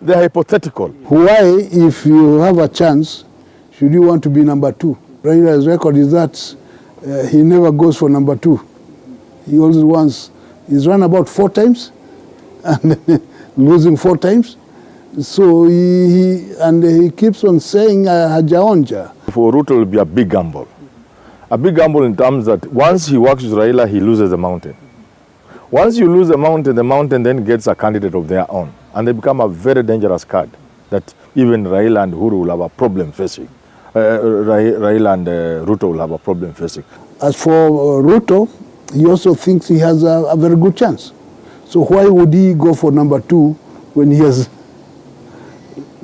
Speaker 13: They're hypothetical.
Speaker 12: Why, if you have a chance, should you want to be number two? Raila's record is that he never goes for number two. He always wants, he's run about 4 times and losing 4 times. So he keeps on saying hajaonja.
Speaker 13: For Ruto, it will be a big gamble. A big gamble in terms that once he works with Raila, he loses the mountain. Once you lose the mountain then gets a candidate of their own. And they become a very dangerous card that even Raila and Uhuru will have a problem facing. Raila and Ruto will have a problem facing.
Speaker 12: As for Ruto, he also thinks he has a very good chance. So why would he go for number 2 when he has...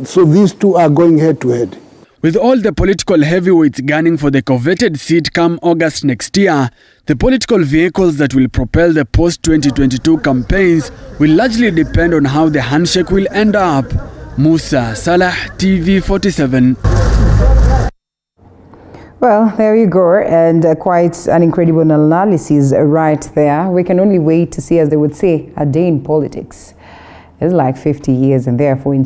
Speaker 12: So these two are going head to head.
Speaker 11: With all the political heavyweights gunning for the coveted seat come August next year, the political vehicles that will propel the post-2022 campaigns will largely depend on how the handshake will end up. Musa Salah, TV47.
Speaker 2: Well, there you go, and quite an incredible analysis right there. We can only wait to see, as they would say, a day in politics. It's like 50 years, and therefore in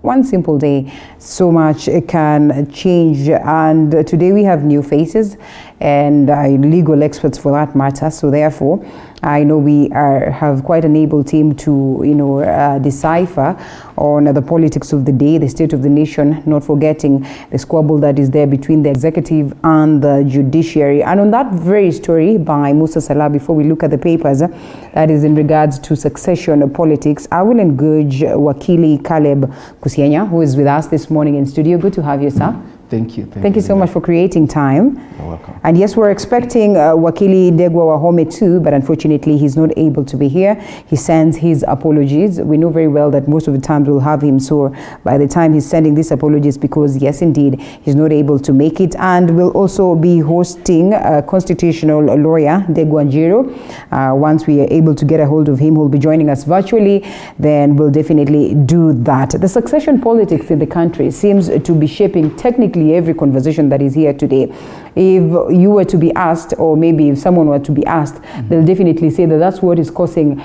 Speaker 2: one simple day, so much can change. And today we have new faces and legal experts for that matter. So therefore, I know we have quite an able team to, decipher on the politics of the day, the state of the nation, not forgetting the squabble that is there between the executive and the judiciary. And on that very story by Musa Salah, before we look at the papers, that is in regards to succession politics, I will engage Wakili Caleb Kusienya, who is with us this morning in studio. Good to have you, sir.
Speaker 14: Thank you.
Speaker 2: Thank you so much for creating time.
Speaker 14: You're welcome.
Speaker 2: And yes, we're expecting Wakili Ndegwa Wahome too, but unfortunately he's not able to be here. He sends his apologies. We know very well that most of the times we'll have him, so by the time he's sending these apologies, because yes, indeed, he's not able to make it. And we'll also be hosting a constitutional lawyer, Ndegwa Njiru. Once we are able to get a hold of him, who'll be joining us virtually, then we'll definitely do that. The succession politics in the country seems to be shaping technically every conversation that is here today. If you were to be asked, or maybe if someone were to be asked, they'll definitely say that that's what is causing,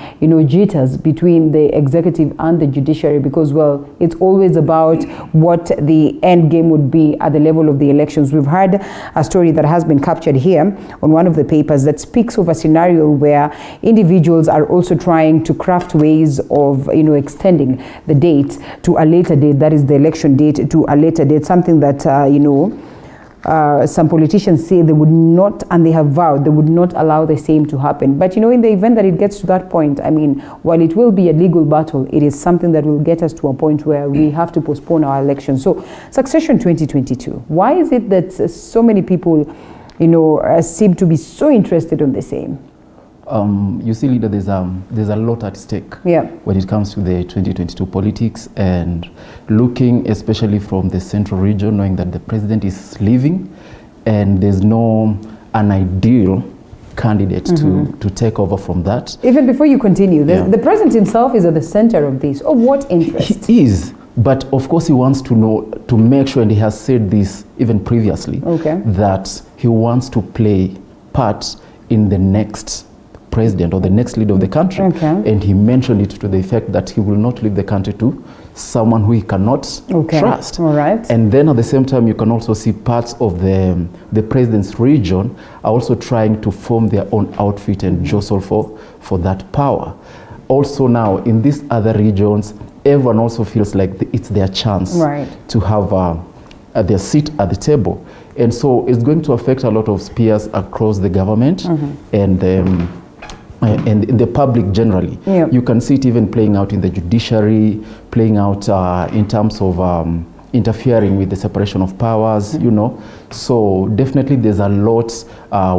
Speaker 2: jitters between the executive and the judiciary, because, well, it's always about what the end game would be at the level of the elections. We've heard a story that has been captured here on one of the papers that speaks of a scenario where individuals are also trying to craft ways of, extending the date to a later date, that is the election date to a later date, something that, some politicians say they would not, and they have vowed they would not allow the same to happen. But in the event that it gets to that point, I mean, while it will be a legal battle, it is something that will get us to a point where we have to postpone our elections. So, succession 2022, why is it that so many people, seem to be so interested in the same?
Speaker 14: You see, leader, there's a lot at stake when it comes to the 2022 politics, and looking especially from the central region, knowing that the president is leaving and there's an ideal candidate to take over from that.
Speaker 2: Even before you continue, the president himself is at the center of this. Of what interest?
Speaker 14: He is, but of course he wants to make sure, and he has said this even previously, that he wants to play part in the next president or the next leader of the country. And he mentioned it to the effect that he will not leave the country to someone who he cannot trust. And then at the same time, you can also see parts of the president's region are also trying to form their own outfit and jostle for that power. Also now, in these other regions, everyone also feels like it's their chance to have their seat at the table. And so it's going to affect a lot of spheres across the government and in the public generally. You can see it even playing out in the judiciary, playing out in terms of interfering with the separation of powers, So definitely there's a lot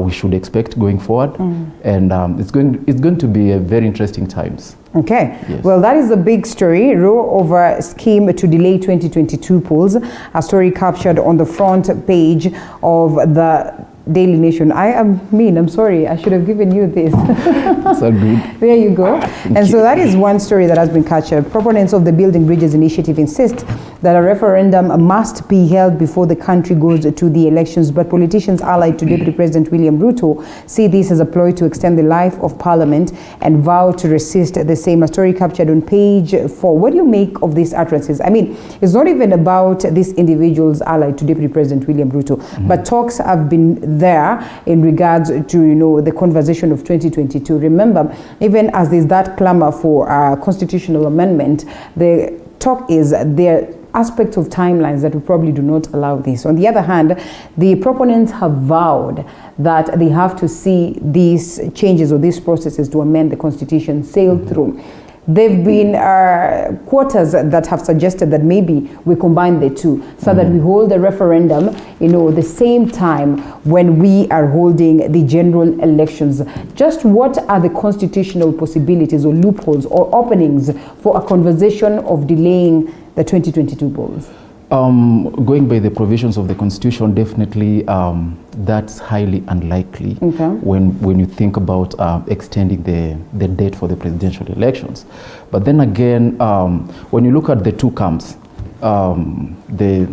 Speaker 14: we should expect going forward, and it's going to be a very interesting times.
Speaker 2: Yes. Well, that is a big story. Row over scheme to delay 2022 polls. A story captured on the front page of the Daily Nation. I'm sorry, I should have given you this.
Speaker 14: So good.
Speaker 2: There you go. So that is one story that has been captured. Proponents of the Building Bridges initiative insist that a referendum must be held before the country goes to the elections, but politicians allied to Deputy President William Ruto see this as a ploy to extend the life of Parliament and vow to resist the same. A story captured on page 4. What do you make of these utterances? I mean, it's not even about these individuals allied to Deputy President William Ruto, but talks have been there in regards to the conversation of 2022. Remember, even as there's that clamor for a constitutional amendment, the talk is there aspects of timelines that we probably do not allow this. On the other hand, the proponents have vowed that they have to see these changes or these processes to amend the constitution sail through. There have been quarters that have suggested that maybe we combine the two so that we hold the referendum, the same time when we are holding the general elections. Just what are the constitutional possibilities or loopholes or openings for a conversation of delaying the 2022 polls?
Speaker 14: Going by the provisions of the Constitution, definitely that's highly unlikely when you think about extending the date for the presidential elections. But then again, when you look at the two camps, the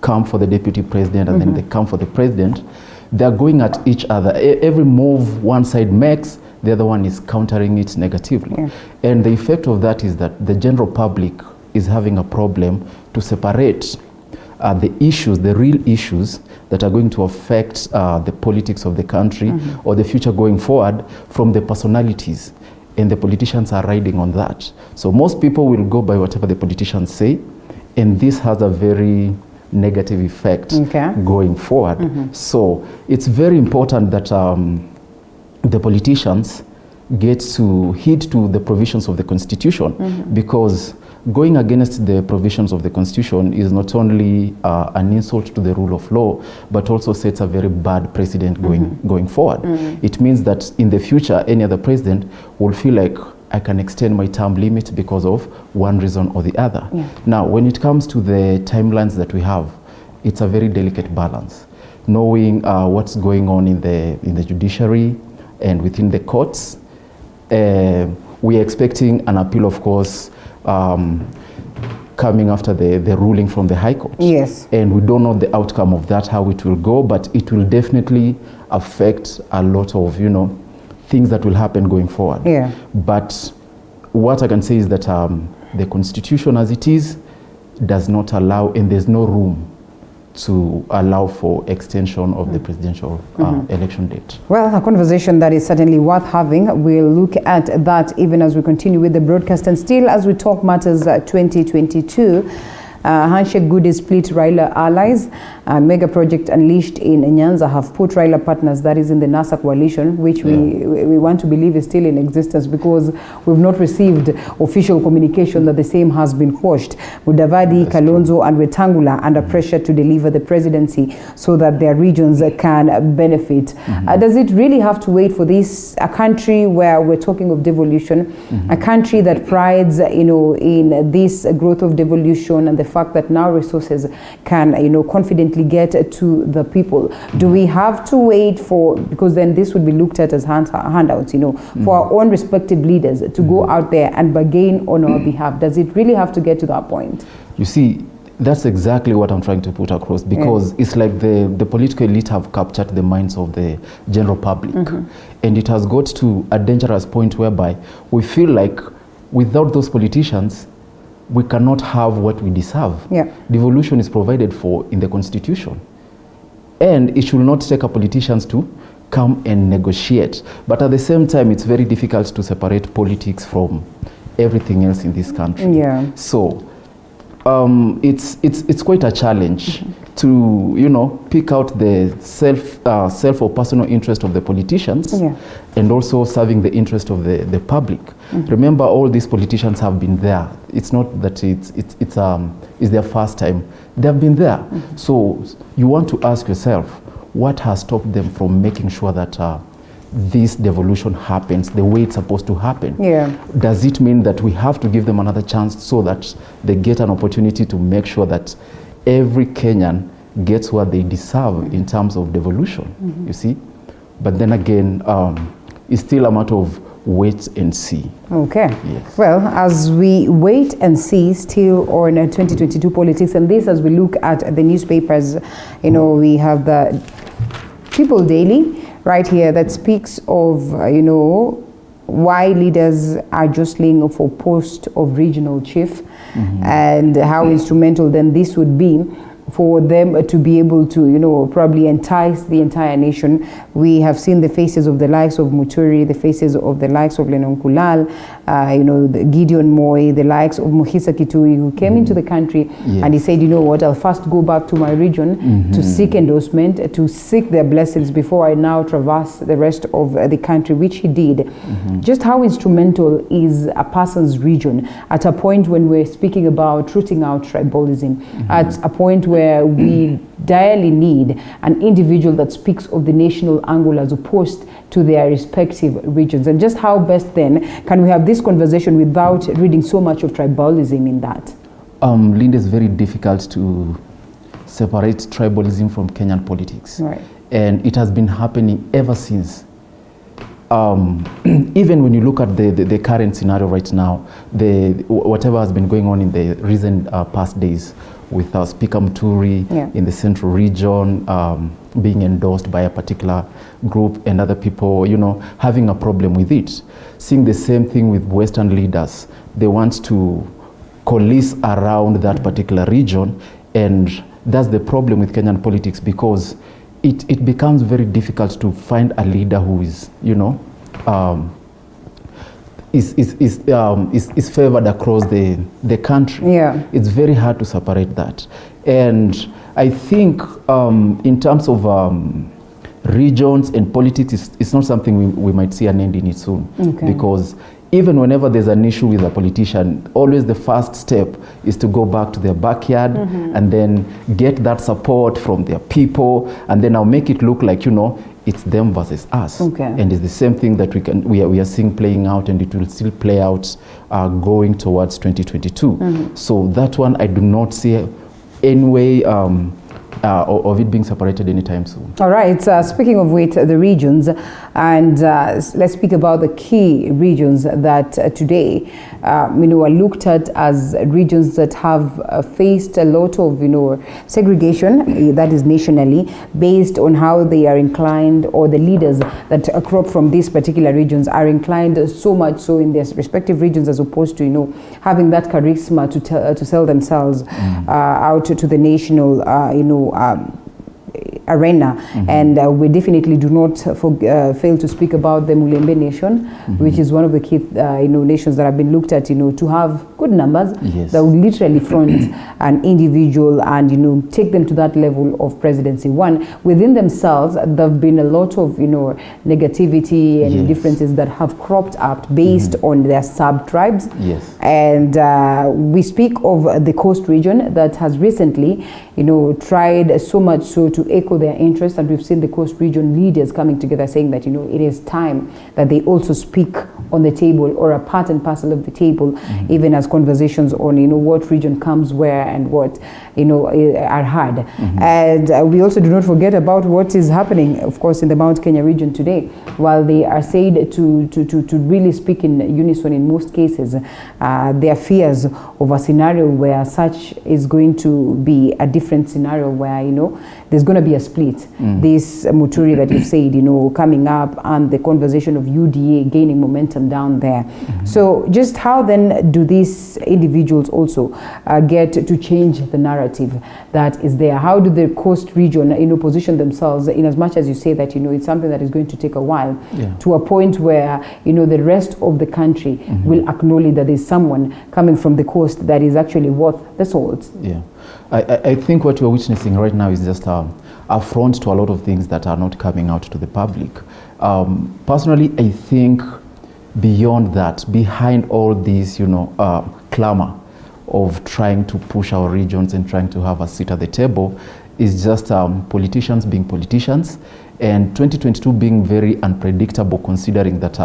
Speaker 14: camp for the deputy president and then the camp for the president, they're going at each other. Every move one side makes, the other one is countering it negatively. And the effect of that is that the general public is having a problem to separate the issues, the real issues that are going to affect the politics of the country or the future going forward from the personalities. And the politicians are riding on that. So most people will go by whatever the politicians say, and this has a very negative effect going forward. So it's very important that the politicians get to heed to the provisions of the Constitution, because going against the provisions of the Constitution is not only an insult to the rule of law, but also sets a very bad precedent going forward. It means that in the future, any other president will feel like, I can extend my term limit because of one reason or the other. Now, when it comes to the timelines that we have, it's a very delicate balance. Knowing what's going on in the judiciary and within the courts, we're expecting an appeal, of course, coming after the ruling from the High Court.
Speaker 2: Yes.
Speaker 14: And we don't know the outcome of that, how it will go, but it will definitely affect a lot of, things that will happen going forward.
Speaker 2: Yeah.
Speaker 14: But what I can say is that the Constitution as it is does not allow, and there's no room to allow for extension of the presidential election date.
Speaker 2: Well, a conversation that is certainly worth having. We'll look at that even as we continue with the broadcast. And still, as we talk matters 2022, handshake goodies split Raila allies. Mega project unleashed in Nyanza have put Raila partners, that is in the NASA coalition, which we want to believe is still in existence, because we've not received official communication that the same has been quashed. Mudavadi, Kalonzo and Wetangula under pressure to deliver the presidency so that their regions can benefit. Does it really have to wait for this, a country where we're talking of devolution, a country that prides in this growth of devolution and the fact that now resources can confidently get to the people? Do we have to wait for, because then this would be looked at as handouts, for our own respective leaders to go out there and bargain on our behalf? Does it really have to get to that point?
Speaker 14: You see, that's exactly what I'm trying to put across, because it's like the political elite have captured the minds of the general public. And it has got to a dangerous point whereby we feel like without those politicians, we cannot have what we deserve. Devolution is provided for in the Constitution. And it should not take our politicians to come and negotiate. But at the same time, it's very difficult to separate politics from everything else in this country. So it's quite a challenge to pick out the self or personal interest of the politicians and also serving the interest of the public. Remember, all these politicians have been there. It's not that it's their first time. They have been there. So you want to ask yourself, what has stopped them from making sure that this devolution happens the way it's supposed to happen? Does it mean that we have to give them another chance so that they get an opportunity to make sure that every Kenyan gets what they deserve in terms of devolution, you see? But then again, it's still a matter of wait and see.
Speaker 2: Yes. Well, as we wait and see still on 2022 politics, and this as we look at the newspapers, we have the People Daily right here that speaks of, why leaders are jostling for post of regional chief, and how instrumental then this would be for them to be able to, probably entice the entire nation. We have seen the faces of the likes of Muturi, the faces of the likes of Lennon Kulal, the Gideon Moi, the likes of Muhisa Kitui, who came into the country and he said, I'll first go back to my region to seek endorsement, to seek their blessings before I now traverse the rest of the country, which he did. Just how instrumental is a person's region at a point when we're speaking about rooting out tribalism, at a point where we direly need an individual that speaks of the national angle as opposed to their respective regions? And just how best then can we have this conversation without reading so much of tribalism in that?
Speaker 14: Linda, it's very difficult to separate tribalism from Kenyan politics. And it has been happening ever since. Even when you look at the current scenario right now, whatever has been going on in the recent past days, with Speaker Muturi in the central region being endorsed by a particular group and other people, having a problem with it. Seeing the same thing with Western leaders. They want to coalesce around that particular region, and that's the problem with Kenyan politics, because it becomes very difficult to find a leader who is, is favored across the country. It's very hard to separate that. And I think in terms of regions and politics, it's not something we might see an end in it soon. Because even whenever there's an issue with a politician, always the first step is to go back to their backyard and then get that support from their people, and then I'll make it look like, you know, it's them versus us. And it's the same thing that we are seeing playing out, and it will still play out going towards 2022. So that one, I do not see any way of it being separated anytime soon.
Speaker 2: All right, speaking of which, the regions, and let's speak about the key regions that today, are looked at as regions that have faced a lot of, segregation, that is nationally, based on how they are inclined, or the leaders that crop from these particular regions are inclined so much so in their respective regions, as opposed to, having that charisma to sell themselves out to the national, arena. And we definitely do not fail to speak about the Mulembe nation, which is one of the key nations that have been looked at to have good numbers that will literally front an individual and take them to that level of presidency. One, within themselves, there have been a lot of negativity and differences that have cropped up based on their sub-tribes. And we speak of the coast region that has recently tried so much so to echo their interest, and we've seen the coast region leaders coming together saying that it is time that they also speak on the table, or a part and parcel of the table, even as conversations on what region comes where and what are had. And we also do not forget about what is happening, of course, in the Mount Kenya region today. While they are said to really speak in unison in most cases, their fears of a scenario where such is going to be a different scenario where there's going to be a split. This Muturi that you've said coming up, and the conversation of UDA gaining momentum down there. So just how then do these individuals also get to change the narrative that is there? How do the coast region position themselves, in as much as you say that it's something that is going to take a while, to a point where the rest of the country will acknowledge that there's someone coming from the coast that is actually worth the salt?
Speaker 14: I think what we're witnessing right now is just a front to a lot of things that are not coming out to the public. Personally, I think beyond that, behind all this, clamor of trying to push our regions and trying to have a seat at the table, is just politicians being politicians, and 2022 being very unpredictable, considering that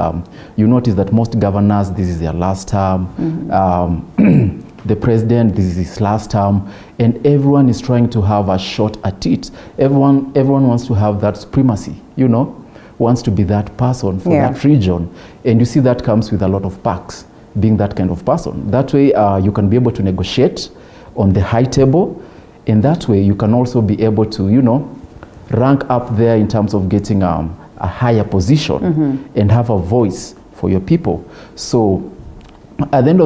Speaker 14: you notice that most governors, this is their last term. The president, this is his last term, and everyone is trying to have a shot at it. Everyone wants to have that supremacy, wants to be that person for that region. And you see that comes with a lot of perks, being that kind of person. That way you can be able to negotiate on the high table, and that way you can also be able to, rank up there in terms of getting a higher position and have a voice for your people. So at the end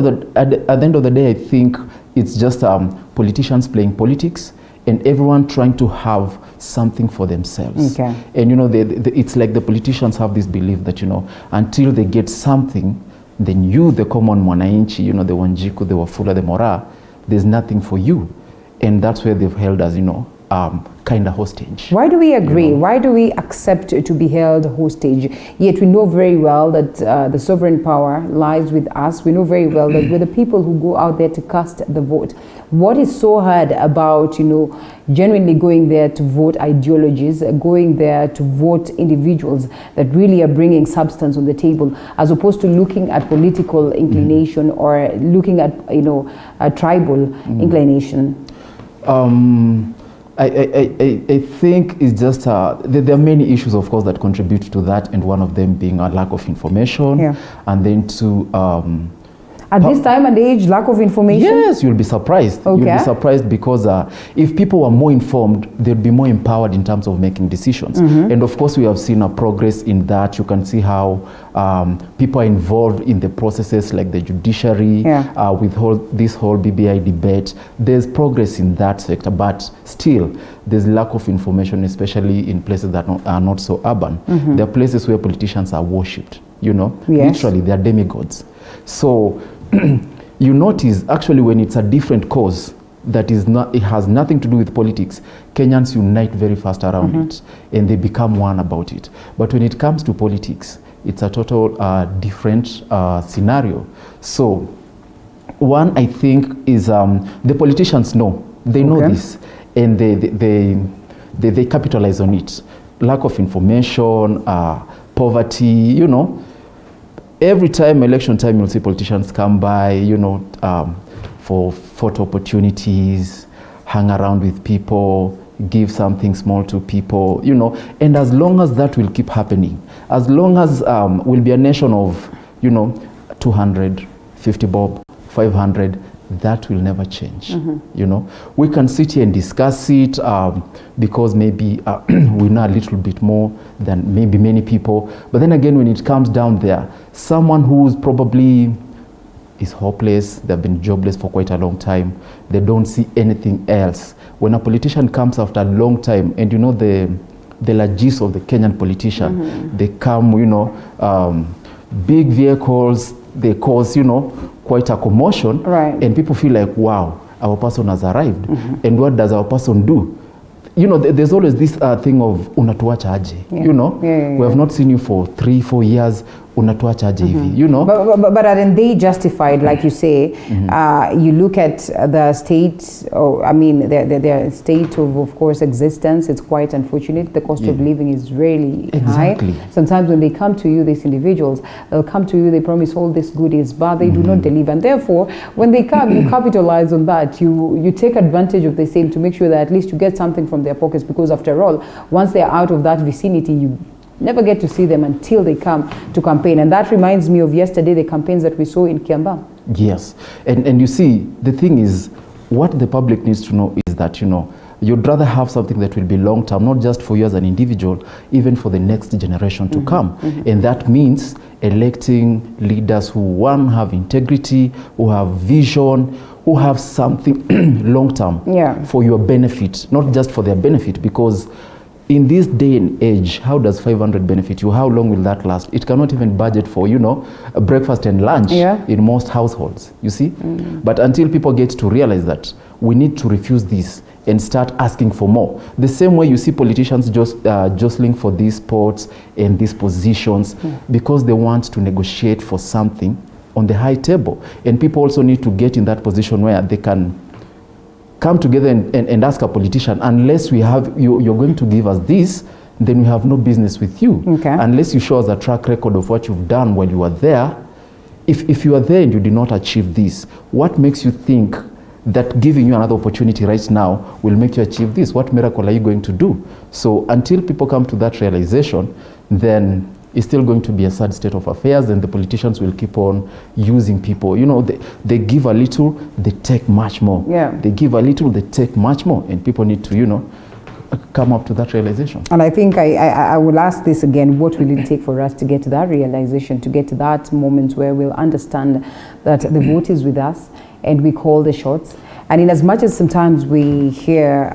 Speaker 14: of the day, I think it's just politicians playing politics, and everyone trying to have something for themselves. And it's like the politicians have this belief that until they get something, then you, the common mwananchi, the Wanjiku, the Wafula, the Mora, there's nothing for you. And that's where they've held us, kind of hostage.
Speaker 2: Why do we agree? Why do we accept to be held hostage? Yet we know very well that the sovereign power lies with us. We know very well that we're the people who go out there to cast the vote. What is so hard about, genuinely going there to vote ideologies, going there to vote individuals that really are bringing substance on the table, as opposed to looking at political inclination or looking at, a tribal inclination?
Speaker 14: I think it's just, there are many issues, of course, that contribute to that, and one of them being a lack of information, and then to...
Speaker 2: At this time and age, lack of information?
Speaker 14: Yes, you'll be surprised. You'll be surprised because if people were more informed, they'd be more empowered in terms of making decisions. And of course, we have seen a progress in that. You can see how people are involved in the processes like the judiciary, with this whole BBI debate. There's progress in that sector, but still, there's lack of information, especially in places that are not so urban. There are places where politicians are worshipped, literally, they are demigods. So you notice, actually, when it's a different cause that is not, it has nothing to do with politics, Kenyans unite very fast around it, and they become one about it. But when it comes to politics, it's a total different scenario. So one, I think, is the politicians know. They know this, and they capitalize on it. Lack of information, poverty, you know. Every time, election time, you'll see politicians come by, you know, for photo opportunities, hang around with people, give something small to people, you know. And as long as that will keep happening, as long as we'll be a nation of, you know, 250 bob, 500, that will never change. You know, we can sit here and discuss it because maybe we know a little bit more than maybe many people. But then again, when it comes down there, someone who's probably is hopeless, they've been jobless for quite a long time, they don't see anything else. When a politician comes after a long time, and you know the lagis of the Kenyan politician, they come, you know, big vehicles, they cause, you know, quite a commotion, and people feel like, wow, our person has arrived. And what does our person do? You know, there's always this thing of unatuacha aje, you know, we have not seen you for 3-4 years, unatuacha aje hivi, you know.
Speaker 2: But aren't they justified, like you say? You look at the state, or I mean, their state of course, existence. It's quite unfortunate. The cost of living is really high. Sometimes when they come to you, these individuals, they'll come to you, they promise all these goodies, but they do not deliver. And therefore, when they come, you capitalize on that. You take advantage of the same to make sure that at least you get something from their pockets, because after all, once they're out of that vicinity, you never get to see them until they come to campaign. And that reminds me of yesterday, the campaigns that we saw in Kiambaa.
Speaker 14: Yes, and you see, the thing is, what the public needs to know is that, you know, you'd rather have something that will be long-term, not just for you as an individual, even for the next generation to come. And that means electing leaders who, one, have integrity, who have vision, who have something long-term for your benefit, not just for their benefit, because in this day and age, how does 500 benefit you? How long will that last? It cannot even budget for, you know, a breakfast and lunch in most households, you see? But until people get to realize that, we need to refuse this and start asking for more. The same way you see politicians just jostling for these spots and these positions because they want to negotiate for something on the high table. And people also need to get in that position where they can come together and ask a politician, unless we have, you're going to give us this, then we have no business with you. Unless you show us a track record of what you've done while you were there. If you are there and you did not achieve this, what makes you think that giving you another opportunity right now will make you achieve this? What miracle are you going to do? So until people come to that realization, then it's still going to be a sad state of affairs, and the politicians will keep on using people. You know, they give a little, they take much more. They give a little, they take much more, and people need to, you know, come up to that realization. And
Speaker 2: I think I will ask this again, what will it take for us to get to that realization, to get to that moment where we'll understand that the vote is with us and we call the shots? And in as much as sometimes we hear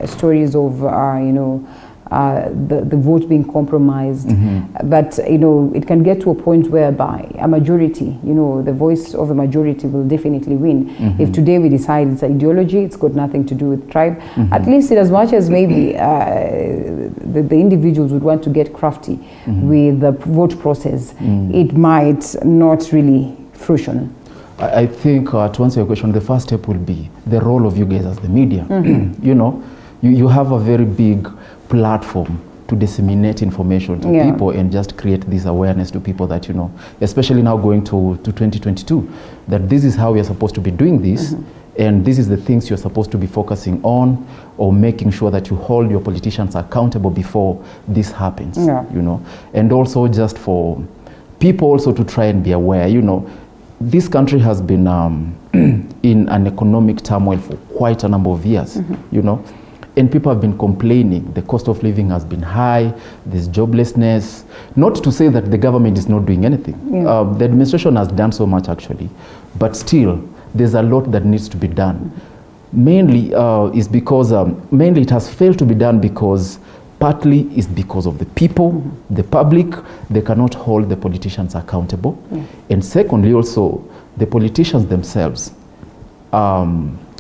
Speaker 2: stories of, you know, the vote being compromised, but you know, it can get to a point whereby a majority, you know, the voice of a majority will definitely win. If today we decide it's ideology, it's got nothing to do with tribe, at least in as much as maybe the individuals would want to get crafty with the vote process, it might not really fruition.
Speaker 14: I think to answer your question, the first step will be the role of you guys as the media. You know, you have a very big platform to disseminate information to people and just create this awareness to people that, you know, especially now going to 2022, that this is how we are supposed to be doing this, and this is the things you're supposed to be focusing on, or making sure that you hold your politicians accountable before this happens, you know. And also just for people also to try and be aware, you know, this country has been in an economic turmoil for quite a number of years, you know. And people have been complaining. The cost of living has been high. There's joblessness. Not to say that the government is not doing anything. The administration has done so much, actually. But still, there's a lot that needs to be done. Mainly is because, mainly it has failed to be done because partly is because of the people, the public. They cannot hold the politicians accountable. And secondly, also, the politicians themselves.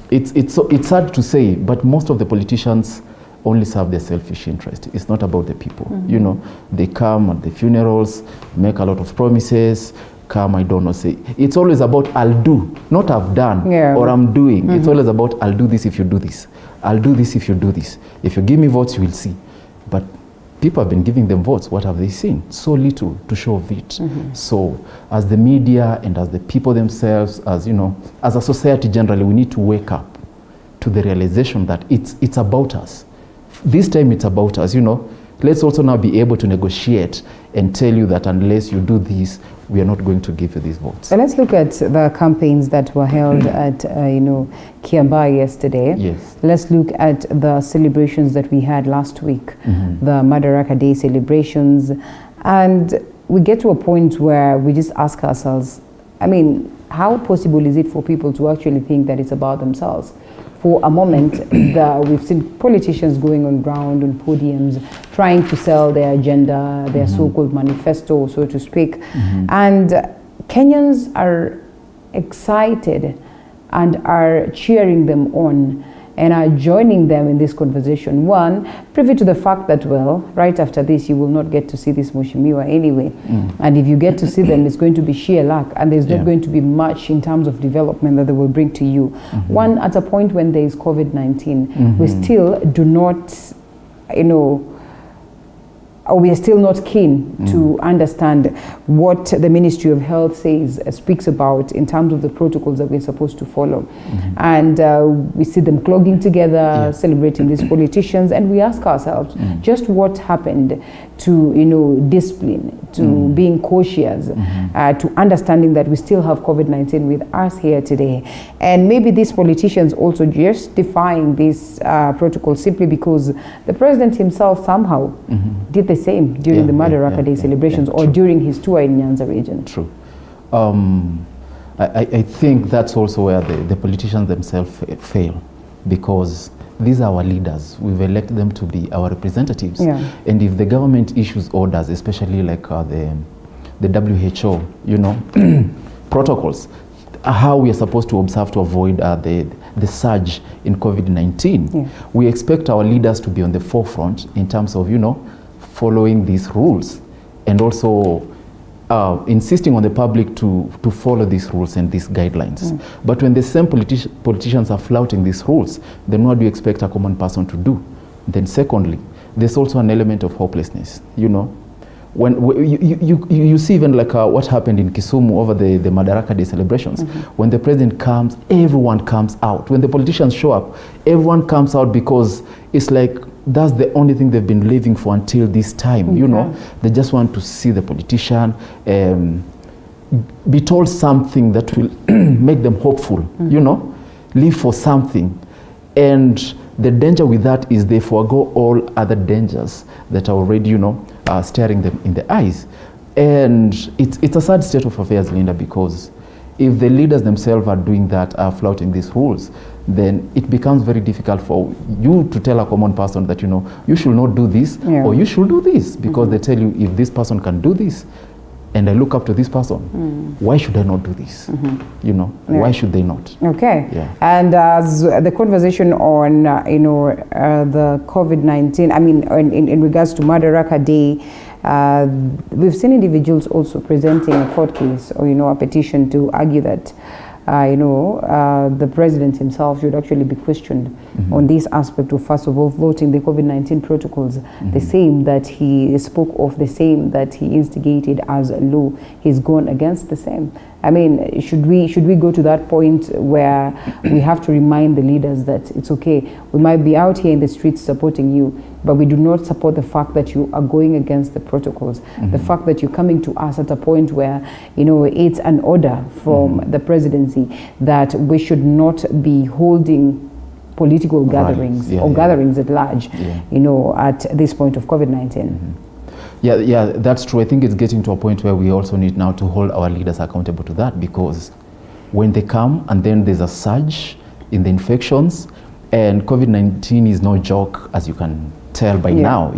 Speaker 14: It's sad to say, but most of the politicians only serve their selfish interest. It's not about the people. You know, they come at the funerals, make a lot of promises, come, I don't know, say, it's always about I'll do, not I've done or I'm doing. It's always about I'll do this if you do this. I'll do this if you do this. If you give me votes, you will see. But people have been giving them votes. What have they seen? So little to show of it. So as the media and as the people themselves, as you know, as a society generally, we need to wake up to the realization that it's about us. This time it's about us, you know. Let's also now be able to negotiate and tell you that unless you do this, we are not going to give you these votes.
Speaker 2: So let's look at the campaigns that were held at, Kiambaa yesterday.
Speaker 14: Yes.
Speaker 2: Let's look at the celebrations that we had last week, the Madaraka Day celebrations. And we get to a point where we just ask ourselves, I mean, how possible is it for people to actually think that it's about themselves? For a moment, we've seen politicians going on ground, on podiums, trying to sell their agenda, their so-called manifesto, so to speak. And Kenyans are excited and are cheering them on and are joining them in this conversation. One, privy to the fact that, well, right after this, you will not get to see this Mheshimiwa anyway. And if you get to see them, it's going to be sheer luck, and there's not going to be much in terms of development that they will bring to you. One, at a point when there is COVID-19, we still do not, we are still not keen to understand what the Ministry of Health speaks about in terms of the protocols that we're supposed to follow. And we see them clogging together, celebrating these politicians, and we ask ourselves just what happened to discipline, to being cautious, to understanding that we still have COVID-19 with us here today. And maybe these politicians also just defying this protocol simply because the president himself somehow did the same during the Madaraka Day celebrations or during his tour in Nyanza region.
Speaker 14: True. I think that's also where the politicians themselves fail, because these are our leaders. We've elected them to be our representatives. And if the government issues orders, especially like the WHO, protocols, how we are supposed to observe to avoid the surge in COVID-19, we expect our leaders to be on the forefront in terms of, following these rules and also insisting on the public to follow these rules and these guidelines. But when the same politicians are flouting these rules, then what do you expect a common person to do? Then secondly, there's also an element of hopelessness, When you see even like what happened in Kisumu over the Madaraka Day celebrations. When the president comes, everyone comes out. When the politicians show up, everyone comes out because it's like that's the only thing they've been living for until this time, They just want to see the politician be told something that will make them hopeful, live for something. And the danger with that is they forego all other dangers that are already, staring them in the eyes. And it's a sad state of affairs, Linda, because if the leaders themselves are doing that, are flouting these rules, then it becomes very difficult for you to tell a common person that, you should not do this or you should do this, because they tell you, if this person can do this and I look up to this person, why should I not do this? Why should they not?
Speaker 2: Okay. And as the conversation on, the COVID-19, in regards to Madaraka Day, we've seen individuals also presenting a court case or, a petition to argue that the president himself should actually be questioned on this aspect of, first of all, voting the COVID-19 protocols, the same that he spoke of, the same that he instigated as a law. He's gone against the same. Should we go to that point where we have to remind the leaders that it's okay, we might be out here in the streets supporting you, but we do not support the fact that you are going against the protocols, the fact that you're coming to us at a point where, it's an order from the presidency that we should not be holding political gatherings or gatherings at large, at this point of COVID-19.
Speaker 14: Yeah, that's true. I think it's getting to a point where we also need now to hold our leaders accountable to that, because when they come and then there's a surge in the infections, and COVID-19 is no joke, as you can tell by now,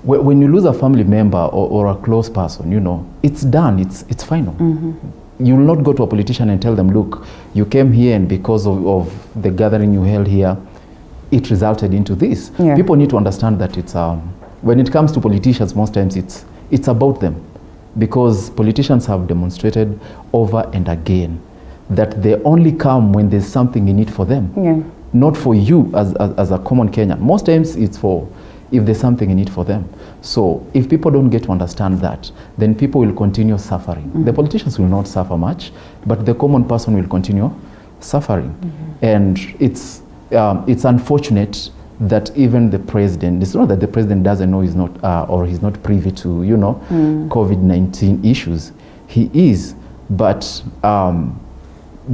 Speaker 14: when you lose a family member or a close person, it's done, it's final. You will not go to a politician and tell them, look, you came here and because of the gathering you held here, it resulted into this.
Speaker 2: Yeah.
Speaker 14: People need to understand that it's when it comes to politicians, most times it's about them, because politicians have demonstrated over and again that they only come when there's something in it for them.
Speaker 2: Yeah.
Speaker 14: Not for you as a common Kenyan. Most times it's for if there's something in it for them. So if people don't get to understand that, then people will continue suffering. The politicians will not suffer much, but the common person will continue suffering. And it's unfortunate that even the president, it's not that the president doesn't know he's not, or he's not privy to, COVID-19 issues. He is, but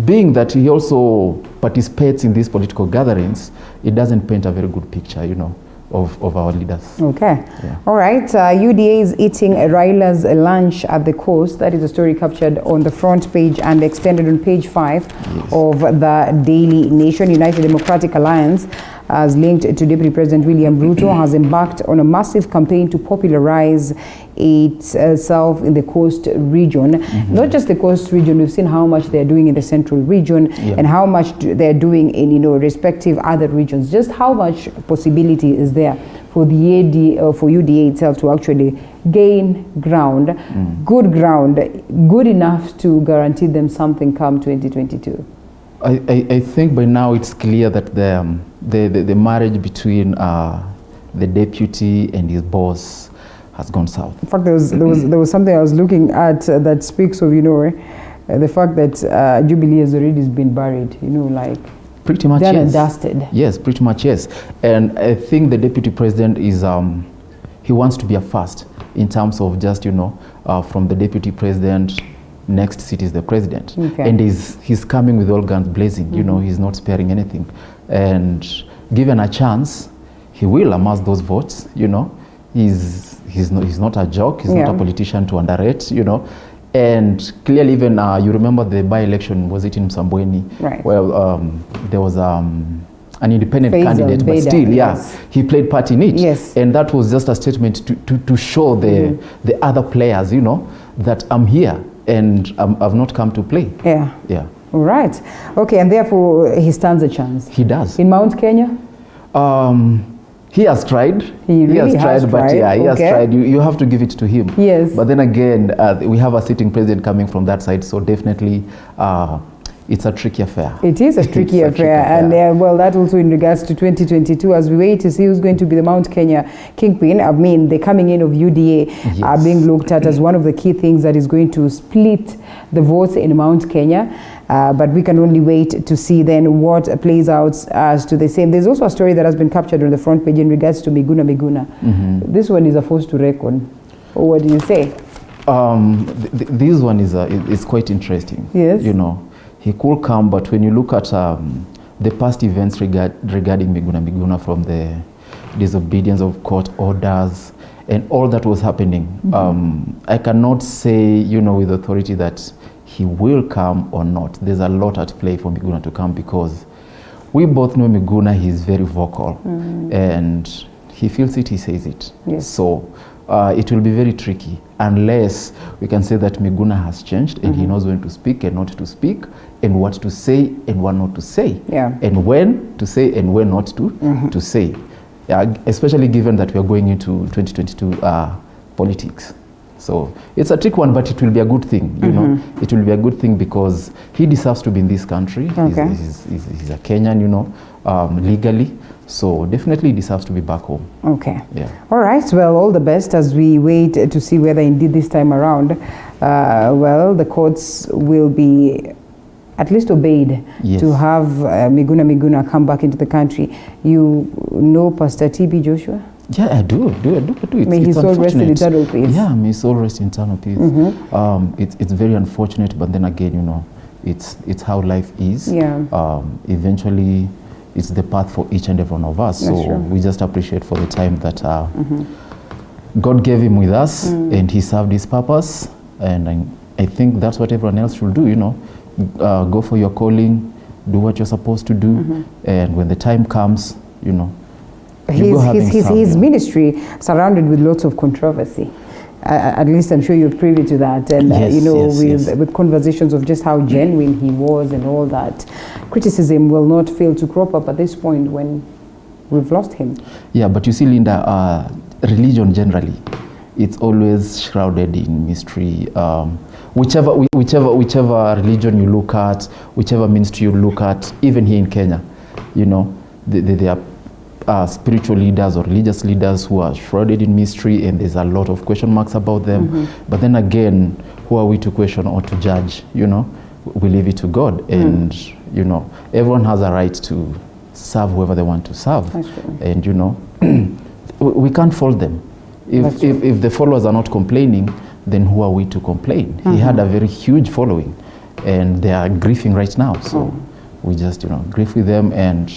Speaker 14: being that he also participates in these political gatherings, it doesn't paint a very good picture, of our leaders.
Speaker 2: Okay.
Speaker 14: Yeah.
Speaker 2: All right. UDA is eating Raila's lunch at the coast. That is a story captured on the front page and extended on page 5 of the Daily Nation. United Democratic Alliance, as linked to Deputy President William Ruto, has embarked on a massive campaign to popularize itself in the coast region. Not just the coast region, we've seen how much they're doing in the central region and how much they're doing in respective other regions. Just how much possibility is there for the UDA itself to actually gain ground, good enough to guarantee them something come 2022?
Speaker 14: I think by now it's clear that the marriage between the deputy and his boss has gone south.
Speaker 2: In fact, there was something I was looking at that speaks of the fact that Jubilee has already been buried. Like
Speaker 14: pretty much
Speaker 2: done
Speaker 14: yes.
Speaker 2: and dusted.
Speaker 14: Yes, pretty much yes. And I think the deputy president is he wants to be a first in terms of just from the deputy president. Next seat is the president, and he's coming with all guns blazing. He's not sparing anything, and given a chance, he will amass those votes. He's not a joke. He's not a politician to underrate. And clearly, even you remember the by-election, was it in Msambweni?
Speaker 2: Right.
Speaker 14: Well, there was an independent candidate, but still, he played part in it.
Speaker 2: Yes.
Speaker 14: And that was just a statement to show the other players, that I'm here. And I've not come to play. Yeah.
Speaker 2: All right. Okay, and therefore he stands a chance.
Speaker 14: He does.
Speaker 2: In Mount Kenya?
Speaker 14: He has tried.
Speaker 2: He really
Speaker 14: has tried, but he has tried. You have to give it to him.
Speaker 2: Yes.
Speaker 14: But then again, we have a sitting president coming from that side, so definitely it's a tricky affair.
Speaker 2: It is a tricky affair. And well, that also in regards to 2022, as we wait to see who's going to be the Mount Kenya kingpin. I mean, the coming in of UDA are being looked at as one of the key things that is going to split the votes in Mount Kenya. But we can only wait to see then what plays out as to the same. There's also a story that has been captured on the front page in regards to Miguna. This one is a force to reckon. Or what do you say?
Speaker 14: This one is quite interesting.
Speaker 2: Yes.
Speaker 14: He could come, but when you look at the past events regarding Miguna from the disobedience of court orders and all that was happening, I cannot say, with authority that he will come or not. There's a lot at play for Miguna to come, because we both know Miguna, he's very vocal and he feels it, he says it.
Speaker 2: Yes.
Speaker 14: So it will be very tricky unless we can say that Miguna has changed and he knows when to speak and not to speak, and what to say and what not to say, and when to say and when not to say, especially given that we are going into 2022 politics. So it's a trick one, but it will be a good thing, It will be a good thing because he deserves to be in this country. He's a Kenyan, legally. So definitely he deserves to be back home.
Speaker 2: Okay.
Speaker 14: Yeah.
Speaker 2: All right. Well, all the best as we wait to see whether indeed this time around, the courts will be at least obeyed to have Miguna come back into the country. You know Pastor TB Joshua?
Speaker 14: Yeah, I do.
Speaker 2: May his soul rest in eternal peace.
Speaker 14: Yeah, may his soul rest in eternal peace. It's very unfortunate, but then again, it's how life is.
Speaker 2: Yeah.
Speaker 14: Eventually, it's the path for each and every one of us.
Speaker 2: That's
Speaker 14: so
Speaker 2: true.
Speaker 14: We just appreciate for the time that God gave him with us, and he served his purpose. And I think that's what everyone else should do. Go for your calling, do what you're supposed to do, and when the time comes,
Speaker 2: his ministry surrounded with lots of controversy. At least I'm sure you're privy to that, and with conversations of just how genuine he was and all that. Criticism will not fail to crop up at this point when we've lost him.
Speaker 14: Yeah, but you see, Linda, religion generally, it's always shrouded in mystery. Whichever religion you look at, whichever ministry you look at, even here in Kenya, you know, there are spiritual leaders or religious leaders who are shrouded in mystery, and there's a lot of question marks about them. But then again, who are we to question or to judge? You know, we leave it to God, and you know, everyone has a right to serve whoever they want to serve. And you know, we can't fault them. If the followers are not complaining, then who are we to complain? He had a very huge following, and they are grieving right now. So we just, you know, grieve with them, and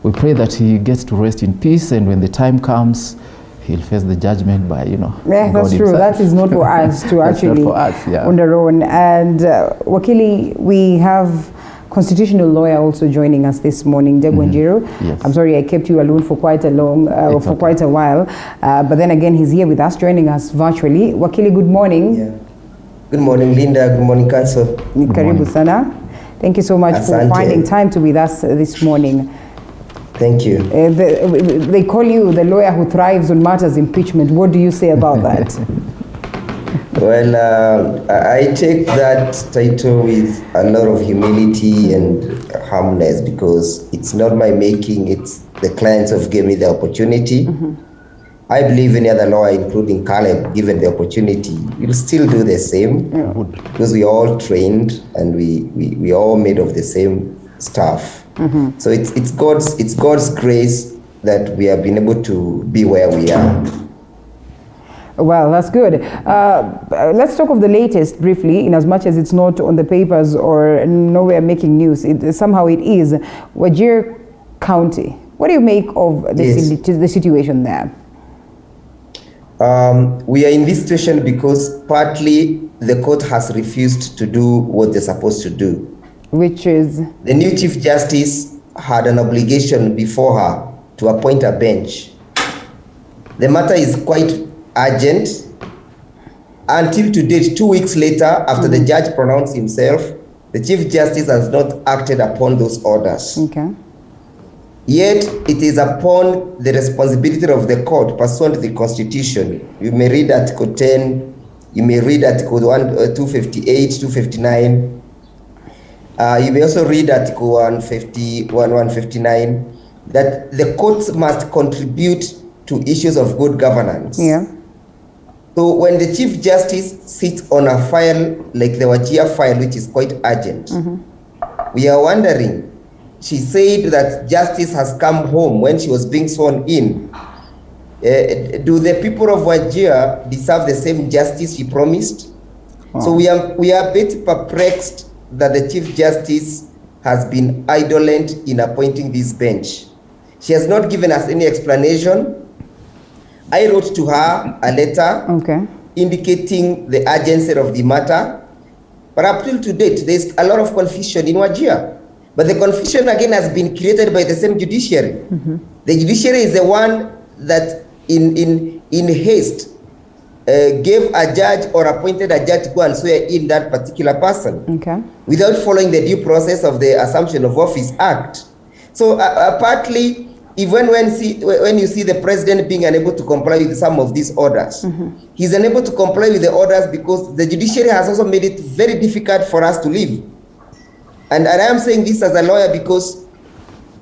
Speaker 14: we pray that he gets to rest in peace, and when the time comes, he'll face the judgment by, you know,
Speaker 2: yeah,
Speaker 14: God
Speaker 2: that's true.
Speaker 14: himself.
Speaker 2: That is not for us to
Speaker 14: That's
Speaker 2: actually
Speaker 14: not for us, yeah.
Speaker 2: on their own. And Wakili, we have constitutional lawyer also joining us this morning, Ndegwa Njiru.
Speaker 14: Yes.
Speaker 2: I'm sorry I kept you alone for quite a quite a while, but then again he's here with us, joining us virtually. Wakili, good morning.
Speaker 15: Yeah. Good morning, Linda. Good morning, Council.
Speaker 2: Karibu sana. Thank you so much for finding time to be with us this morning.
Speaker 15: Thank you.
Speaker 2: They call you the lawyer who thrives on matters impeachment. What do you say about that?
Speaker 15: Well, I take that title with a lot of humility and humbleness, because it's not my making, it's the clients who gave me the opportunity. I believe any other lawyer, including Caleb, given the opportunity, will still do the same, because we are all trained and we are all made of the same stuff. So it's God's grace that we have been able to be where we are.
Speaker 2: Well, that's good. Let's talk of the latest briefly, in as much as it's not on the papers or nowhere making news. Somehow it is. Wajir County. What do you make of the situation there?
Speaker 15: We are in this situation because partly the court has refused to do what they're supposed to do.
Speaker 2: Which is? The
Speaker 15: new Chief Justice had an obligation before her to appoint a bench. The matter is quite urgent. Until to date, 2 weeks later, after the judge pronounced himself, the Chief Justice has not acted upon those orders.
Speaker 2: Okay.
Speaker 15: Yet, it is upon the responsibility of the court, pursuant to the Constitution. You may read Article 10, you may read Article 258, 259. You may also read Article 159, that the courts must contribute to issues of good governance.
Speaker 2: Yeah.
Speaker 15: So when the Chief Justice sits on a file like the Wajir file, which is quite urgent, we are wondering, she said that justice has come home when she was being sworn in. Do the people of Wajir deserve the same justice she promised? So we are a bit perplexed that the Chief Justice has been indolent in appointing this bench. She has not given us any explanation. I wrote to her a letter indicating the urgency of the matter, but up till to date, there's a lot of confusion in Wajir. But the confusion again has been created by the same judiciary. The judiciary is the one that in haste gave a judge or appointed a judge to go and swear in that particular person without following the due process of the Assumption of Office Act. So partly, even when you see the president being unable to comply with some of these orders, he's unable to comply with the orders because the judiciary has also made it very difficult for us to live. And I am saying this as a lawyer because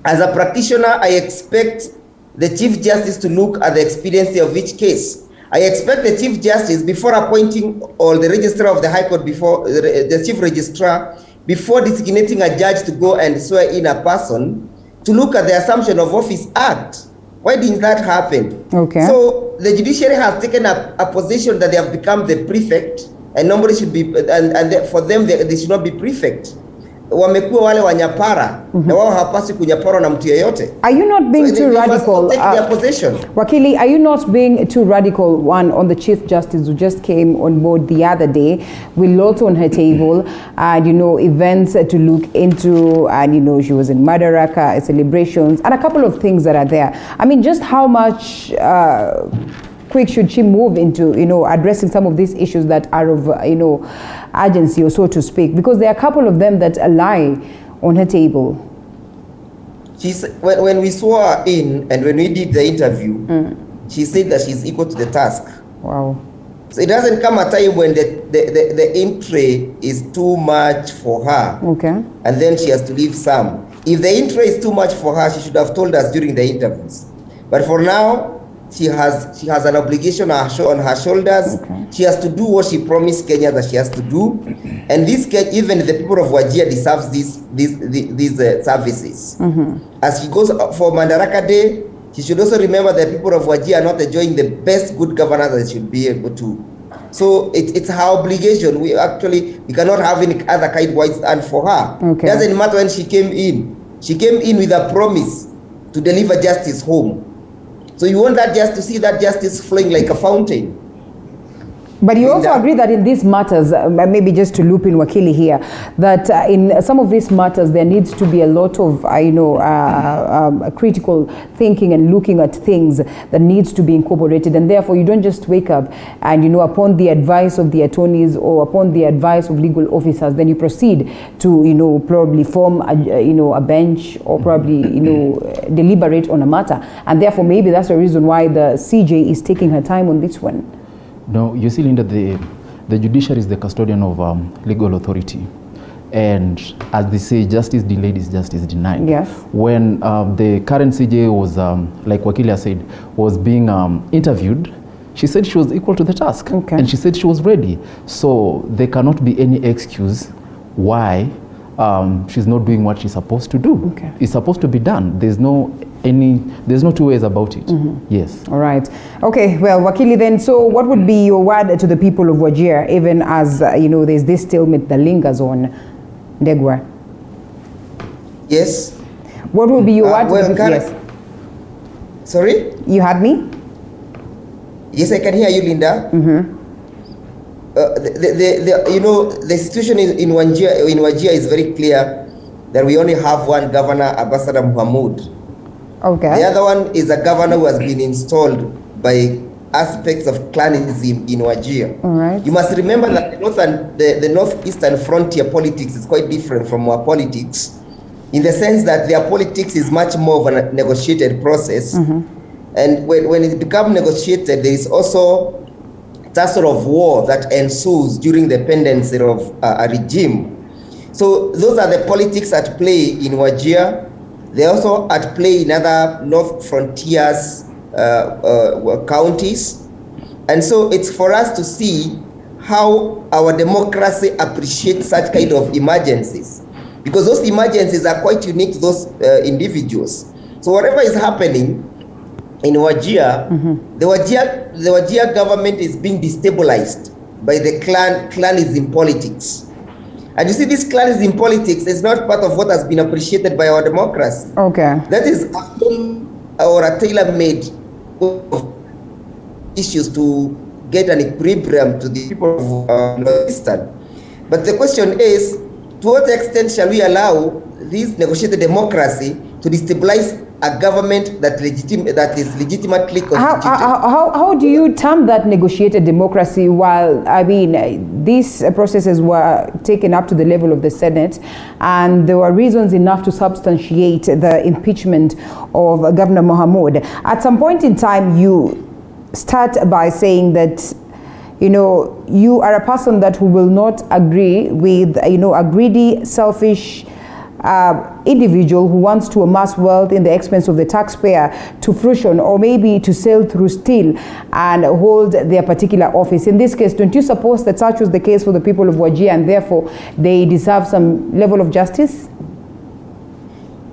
Speaker 15: as a practitioner, I expect the Chief Justice to look at the expediency of each case. I expect the Chief Justice, before appointing, or the Registrar of the High Court, before the Chief Registrar, before designating a judge to go and swear in a person, to look at the Assumption of Office Act. Why didn't that happen? So the judiciary has taken a position that they have become the prefect, and nobody should be, and for them they should not be prefect. Wamekuwa wale wanyapara, na wao hawapaswi kunyaparwa na mtu yeyote.
Speaker 2: Are you not being too radical?
Speaker 15: Take their position.
Speaker 2: Wakili, are you not being too radical, one, on the Chief Justice who just came on board the other day with lots on her table and, you know, events to look into, and, you know, she was in Madaraka, celebrations, and a couple of things that are there. I mean, just how much quick should she move into, you know, addressing some of these issues that are of, you know, urgency, or so to speak, because there are a couple of them that lie on her table?
Speaker 15: when we swore her in and when we did the interview, she said that she's equal to the task.
Speaker 2: Wow.
Speaker 15: So it doesn't come a time when the entry is too much for her.
Speaker 2: Okay.
Speaker 15: And then she has to leave some. If the entry is too much for her, she should have told us during the interviews. But for now, she has an obligation on her shoulders. Okay. She has to do what she promised Kenya that she has to do. And even the people of Wajir deserves these services. As she goes for Madaraka Day, she should also remember that people of Wajir are not enjoying the best good governance that they should be able to. So it's her obligation. We cannot have any other kind white stand for her. Okay. It doesn't matter when she came in. She came in with a promise to deliver justice home. So you want to see that justice flowing like a fountain.
Speaker 2: But you also agree that in these matters, maybe just to loop in Wakili here, that in some of these matters there needs to be a lot of, critical thinking and looking at things that needs to be incorporated, and therefore you don't just wake up and, upon the advice of the attorneys or upon the advice of legal officers, then you proceed to, probably form a bench or probably, deliberate on a matter, and therefore maybe that's the reason why the CJ is taking her time on this one.
Speaker 14: No, you see, Linda, the judiciary is the custodian of legal authority. And as they say, justice delayed is justice denied.
Speaker 2: Yes.
Speaker 14: When the current CJ was, like Wakilia said, was being interviewed, she said she was equal to the task. Okay. And she said she was ready. So there cannot be any excuse why she's not doing what she's supposed to do. Okay. It's supposed to be done. There's no two ways about it. Yes.
Speaker 2: All right. Okay. Well, Wakili, then, so what would be your word to the people of Wajir, even as there's this stalemate that lingers on Ndegwa?
Speaker 15: Yes.
Speaker 2: What would be your word to the people? Yes.
Speaker 15: Sorry?
Speaker 2: You had me?
Speaker 15: Yes, I can hear you, Linda. The situation in Wajir is very clear that we only have one governor, Ambassador Mohamud.
Speaker 2: Okay.
Speaker 15: The other one is a governor who has been installed by aspects of clanism in Wajir.
Speaker 2: All right.
Speaker 15: You must remember that the northeastern frontier politics is quite different from our politics, in the sense that their politics is much more of a negotiated process. And when it becomes negotiated, there is also that sort of war that ensues during the pendency of a regime. So those are the politics at play in Wajir. They're also at play in other north frontiers counties. And so it's for us to see how our democracy appreciates such kind of emergencies, because those emergencies are quite unique to those individuals. So whatever is happening in Wajir, the Wajir government is being destabilized by the clanism politics. And you see, this clanism politics is not part of what has been appreciated by our democracy.
Speaker 2: Okay.
Speaker 15: That is a tailor-made issues to get an equilibrium to the people of Northeastern. But the question is, to what extent shall we allow this negotiated democracy to destabilize a government that is legitimately constituted?
Speaker 2: How do you term that negotiated democracy, while, these processes were taken up to the level of the Senate, and there were reasons enough to substantiate the impeachment of Governor Mohamud? At some point in time, you start by saying that you are a person that who will not agree with a greedy, selfish individual who wants to amass wealth in the expense of the taxpayer to fruition, or maybe to sail through steel and hold their particular office. In this case, don't you suppose that such was the case for the people of Wajir, and therefore they deserve some level of justice?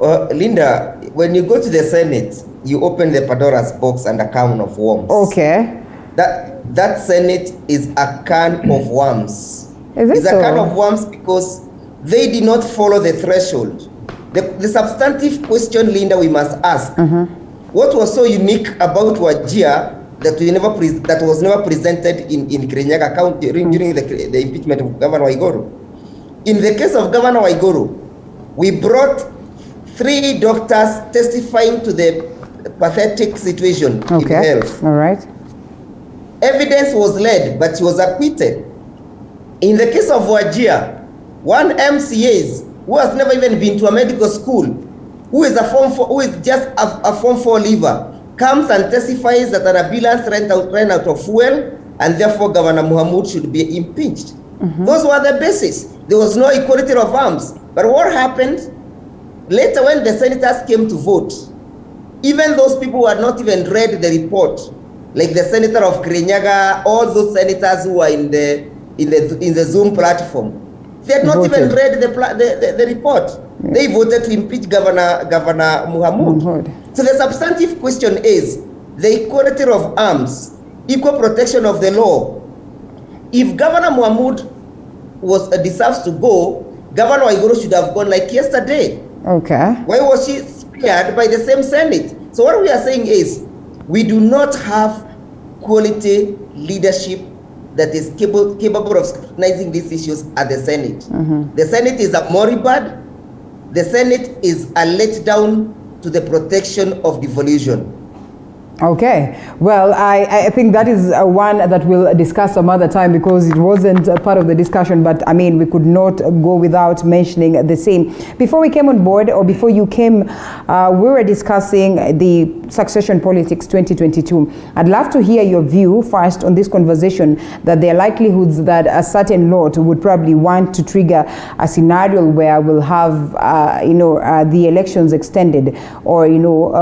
Speaker 15: Linda, when you go to the Senate, you open the Pandora's box and a can of worms.
Speaker 2: Okay.
Speaker 15: That Senate is a can of worms.
Speaker 2: It's
Speaker 15: a can of worms because they did not follow the threshold. The substantive question, Linda, we must ask, what was so unique about Wajir that was never presented in Kirinyaga County during the impeachment of Governor Waiguru? In the case of Governor Waiguru, we brought 3 doctors testifying to the pathetic situation in health.
Speaker 2: All right.
Speaker 15: Evidence was led, but she was acquitted. In the case of Wajir, one MCA who has never even been to a medical school who is just a Form 4 leaver, comes and testifies that an ambulance ran out of fuel, and therefore Governor Mohamud should be impeached. Those were the basis. There was no equality of arms. But what happened? Later, when the senators came to vote, even those people who had not even read the report, like the senator of Kirinyaga, all those senators who were in the Zoom platform, they had not even read the report. Yeah. They voted to impeach Governor Mohamud. So the substantive question is the equality of arms, equal protection of the law. If Governor Mohamud deserves to go, Governor Waiguru should have gone like yesterday.
Speaker 2: Okay.
Speaker 15: Why was she spared by the same Senate? So what we are saying is, we do not have quality leadership that is capable of scrutinizing these issues at the Senate. The Senate is a moribund. The Senate is a letdown to the protection of devolution.
Speaker 2: Okay, well, I think that is one that we'll discuss some other time, because it wasn't part of the discussion, but I mean, we could not go without mentioning the same. Before we came on board, or before you came, we were discussing the succession politics 2022. I'd love to hear your view first on this conversation, that there are likelihoods that a certain lot would probably want to trigger a scenario where we'll have, the elections extended or,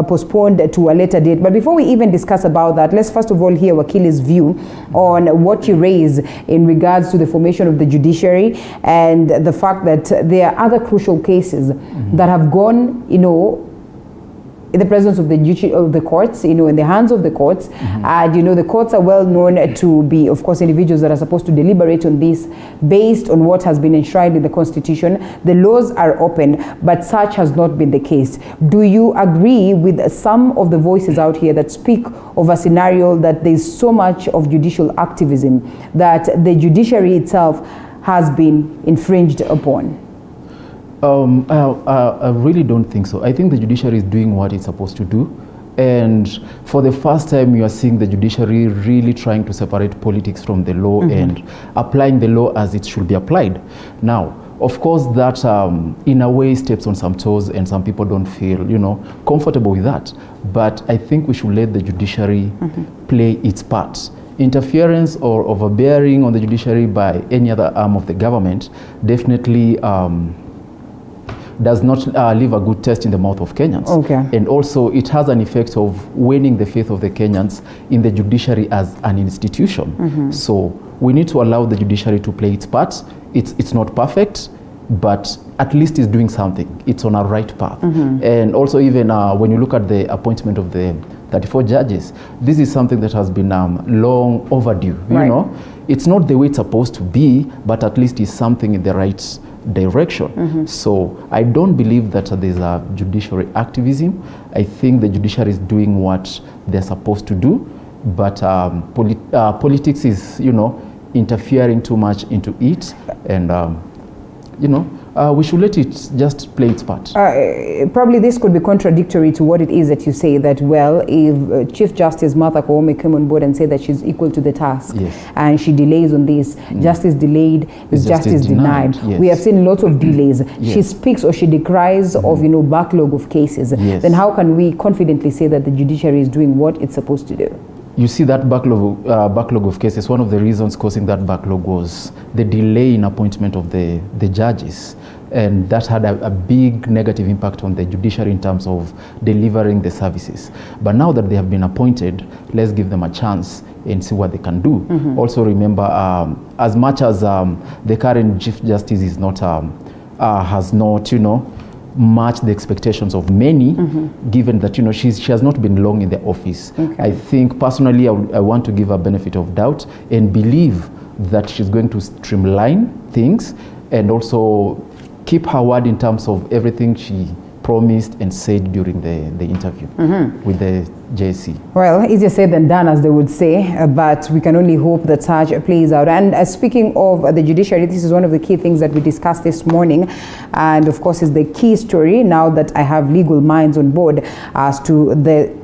Speaker 2: postponed to a later date. But before we even discuss about that, let's first of all hear Wakili's view on what you raise in regards to the formation of the judiciary and the fact that there are other crucial cases that have gone, in the presence of the courts, in the hands of the courts. And, the courts are well known to be, of course, individuals that are supposed to deliberate on this based on what has been enshrined in the Constitution. The laws are open, but such has not been the case. Do you agree with some of the voices out here that speak of a scenario that there's so much of judicial activism that the judiciary itself has been infringed upon?
Speaker 14: I really don't think so. I think the judiciary is doing what it's supposed to do. And for the first time, you are seeing the judiciary really trying to separate politics from the law and applying the law as it should be applied. Now, of course, that in a way steps on some toes, and some people don't feel, comfortable with that. But I think we should let the judiciary play its part. Interference or overbearing on the judiciary by any other arm of the government definitely does not leave a good taste in the mouth of Kenyans. Okay. And also it has an effect of winning the faith of the Kenyans in the judiciary as an institution. So we need to allow the judiciary to play its part. It's not perfect, but at least it's doing something. It's on a right path. And also even when you look at the appointment of the 34 judges, this is something that has been long overdue. You know, it's not the way it's supposed to be, but at least it's something in the right direction. So I don't believe that there's a judiciary activism. I think the judiciary is doing what they're supposed to do, but politics is, interfering too much into it, and we should let it just play its part.
Speaker 2: Probably this could be contradictory to what it is that you say, that, well, if Chief Justice Martha Koome came on board and said that she's equal to the task, and she delays on this, justice delayed is justice denied. We have seen lots of delays. She speaks or she decries of, backlog of cases. Then how can we confidently say that the judiciary is doing what it's supposed to do?
Speaker 14: You see that backlog of cases, one of the reasons causing that backlog was the delay in appointment of the judges. And that had a big negative impact on the judiciary in terms of delivering the services. But now that they have been appointed, let's give them a chance and see what they can do. Also remember, as much as the current Chief Justice is not, has not, match the expectations of many, given that she has not been long in the office. I think personally I want to give her benefit of doubt and believe that she's going to streamline things and also keep her word in terms of everything she promised and said during the interview with the JSC. Well,
Speaker 2: easier said than done, as they would say, but we can only hope that such plays out. And speaking of the judiciary, this is one of the key things that we discussed this morning, and of course is the key story now that I have legal minds on board as to the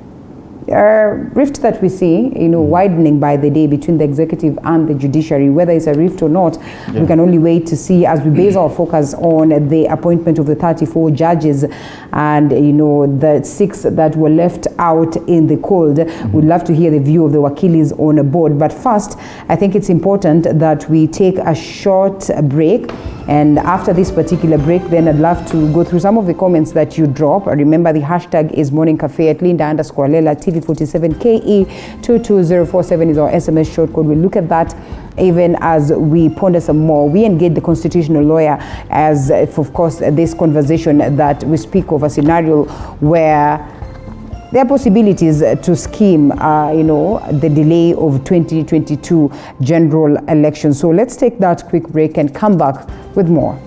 Speaker 2: rift that we see, widening by the day between the executive and the judiciary. Whether it's a rift or not, we can only wait to see as we base our focus on the appointment of the 34 judges and, the 6 that were left out in the cold. We'd love to hear the view of the wakilis on board. But first, I think it's important that we take a short break. And after this particular break, then I'd love to go through some of the comments that you drop. Remember, the hashtag is Morning Cafe at Linda_Lela, TV47KE22047 is our SMS short code. We'll look at that even as we ponder some more. We engage the constitutional lawyer as, of course, this conversation that we speak of a scenario where there are possibilities to scheme, the delay of 2022 general elections. So let's take that quick break and come back with more.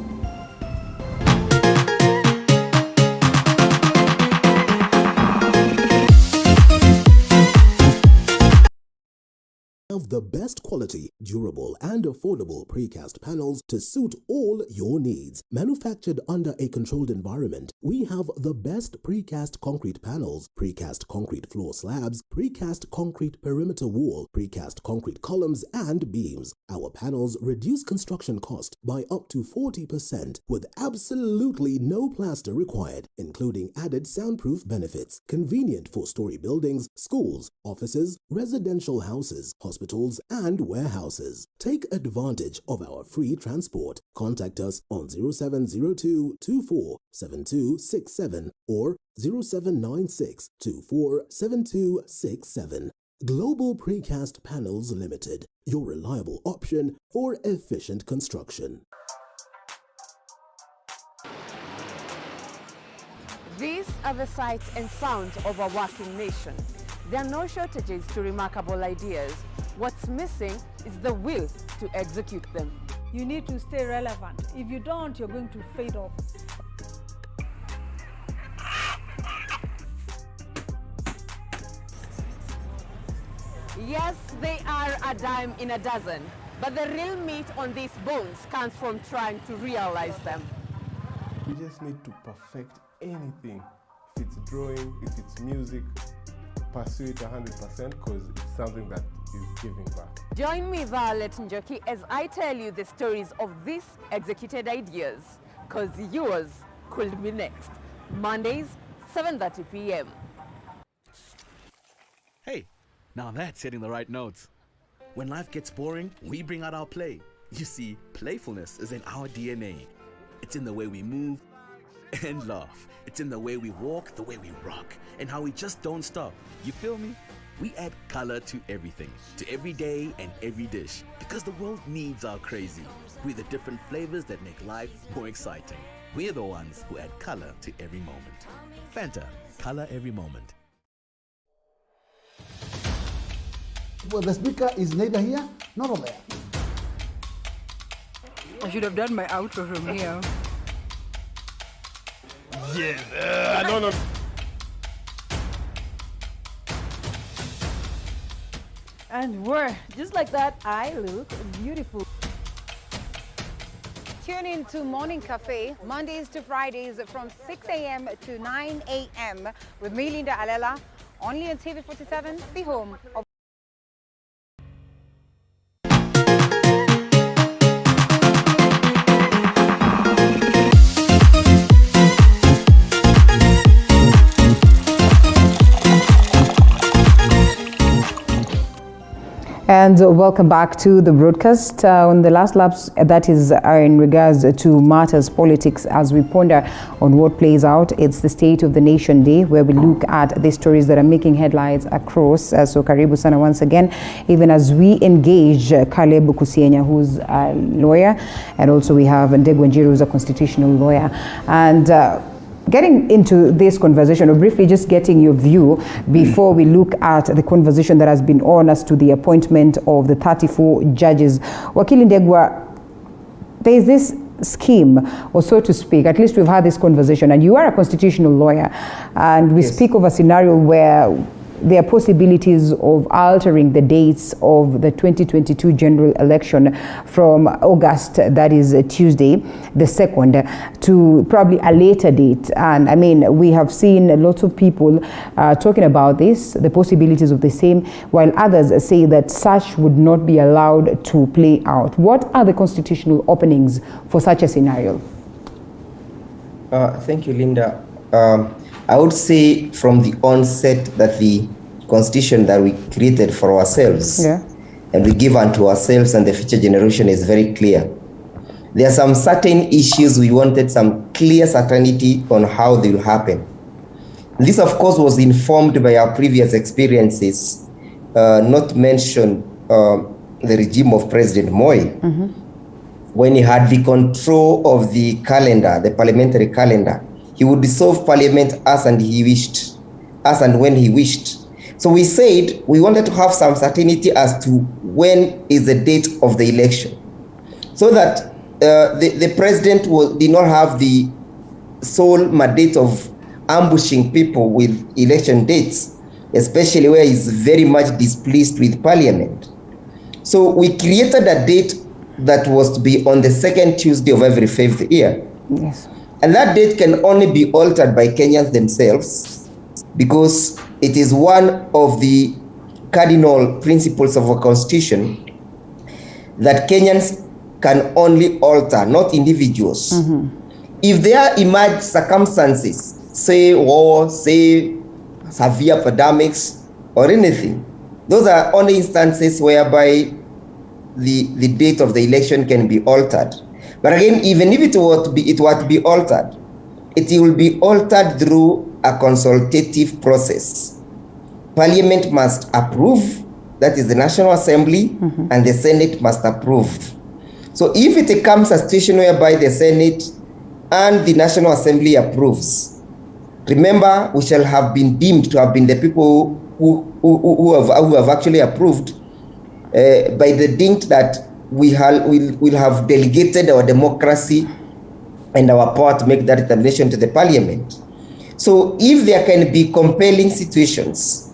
Speaker 1: Of the best quality, durable, and affordable precast panels to suit all your needs. Manufactured under a controlled environment, we have the best precast concrete panels, precast concrete floor slabs, precast concrete perimeter wall, precast concrete columns and beams. Our panels reduce construction cost by up to 40% with absolutely no plaster required, including added soundproof benefits. Convenient for story buildings, schools, offices, residential houses, hospitals, and warehouses. Take advantage of our free transport. Contact us on 0702 247267 or 0796 247267. Global Precast Panels Limited, your reliable option for efficient construction.
Speaker 16: These are the sights and sounds of a working nation. There are no shortages to remarkable ideas. What's missing is the will to execute them.
Speaker 17: You need to stay relevant. If you don't, you're going to fade off.
Speaker 16: Yes, they are a dime in a dozen, but the real meat on these bones comes from trying to realize them.
Speaker 18: You just need to perfect anything. If it's drawing, if it's music, pursue it 100% because it's something that is giving back.
Speaker 16: Join me, Violet Njoki, as I tell you the stories of these executed ideas, because yours could be next. Mondays, 7:30 p.m.
Speaker 19: Hey, now that's hitting the right notes. When life gets boring, we bring out our play. You see, playfulness is in our DNA. It's in the way we move and laugh. It's in the way we walk, the way we rock, and how we just don't stop. You feel me? We add color to everything, to every day and every dish, because the world needs our crazy. We're the different flavors that make life more exciting. We're the ones who add color to every moment. Fanta, color every moment.
Speaker 20: Well, the speaker is neither here nor there.
Speaker 17: I should have done my outro from here.
Speaker 18: Yes, no.
Speaker 17: And we're just like that. I look beautiful.
Speaker 2: Tune in to Morning Cafe, Mondays to Fridays from 6 a.m. to 9 a.m. with me, Linda Alela, only on TV47, the home of And welcome back to the broadcast. On the last laps, that is in regards to matters politics as we ponder on what plays out. It's the State of the Nation Day, where we look at the stories that are making headlines across. So karibu sana once again, even as we engage Caleb Kusienya, who's a lawyer, and also we have Ndegwa Njiru, who's a constitutional lawyer. And getting into this conversation, or briefly just getting your view before we look at the conversation that has been on as to the appointment of the 34 judges. Wakili Ndegwa, there is this scheme, or so to speak, at least we've had this conversation, and you are a constitutional lawyer, and we speak of a scenario where there are possibilities of altering the dates of the 2022 general election from August, that is Tuesday, the 2nd, to probably a later date. And I mean, we have seen lots of people talking about this, the possibilities of the same, while others say that such would not be allowed to play out. What are the constitutional openings for such a scenario?
Speaker 15: Thank you, Linda. I would say from the onset that the constitution that we created for ourselves and we give unto ourselves and the future generation is very clear. There are some certain issues we wanted some clear certainty on how they will happen. This, of course, was informed by our previous experiences, not mention the regime of President Moi, when he had the control of the calendar, the parliamentary calendar. He would dissolve parliament as and when he wished. So we said we wanted to have some certainty as to when is the date of the election, so that the president did not have the sole mandate of ambushing people with election dates, especially where he's very much displeased with parliament. So we created a date that was to be on the 2nd Tuesday of every 5th year.
Speaker 2: Yes.
Speaker 15: And that date can only be altered by Kenyans themselves, because it is one of the cardinal principles of our constitution that Kenyans can only alter, not individuals. If there emerge circumstances, say war, say severe pandemics or anything, those are only instances whereby the date of the election can be altered. But again, even if it were to be altered, it will be altered through a consultative process. Parliament must approve, that is the National Assembly, and the Senate must approve. So if it comes a situation whereby the Senate and the National Assembly approves, remember, we shall have been deemed to have been the people who have actually approved by the dint that we will have delegated our democracy and our power to make that determination to the parliament. So if there can be compelling situations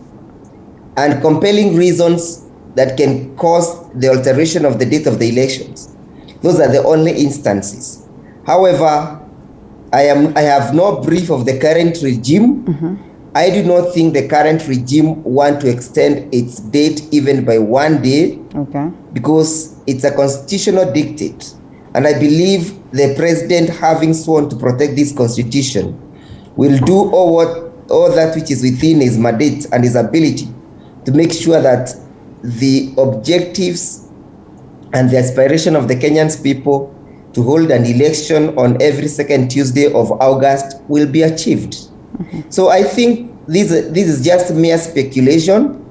Speaker 15: and compelling reasons that can cause the alteration of the date of the elections, those are the only instances. However, I have no brief of the current regime. I do not think the current regime want to extend its date even by 1 day, because it's a constitutional dictate. And I believe the president, having sworn to protect this constitution, will do all that which is within his mandate and his ability to make sure that the objectives and the aspiration of the Kenyan people to hold an election on every 2nd Tuesday of August will be achieved. So I think this is just mere speculation.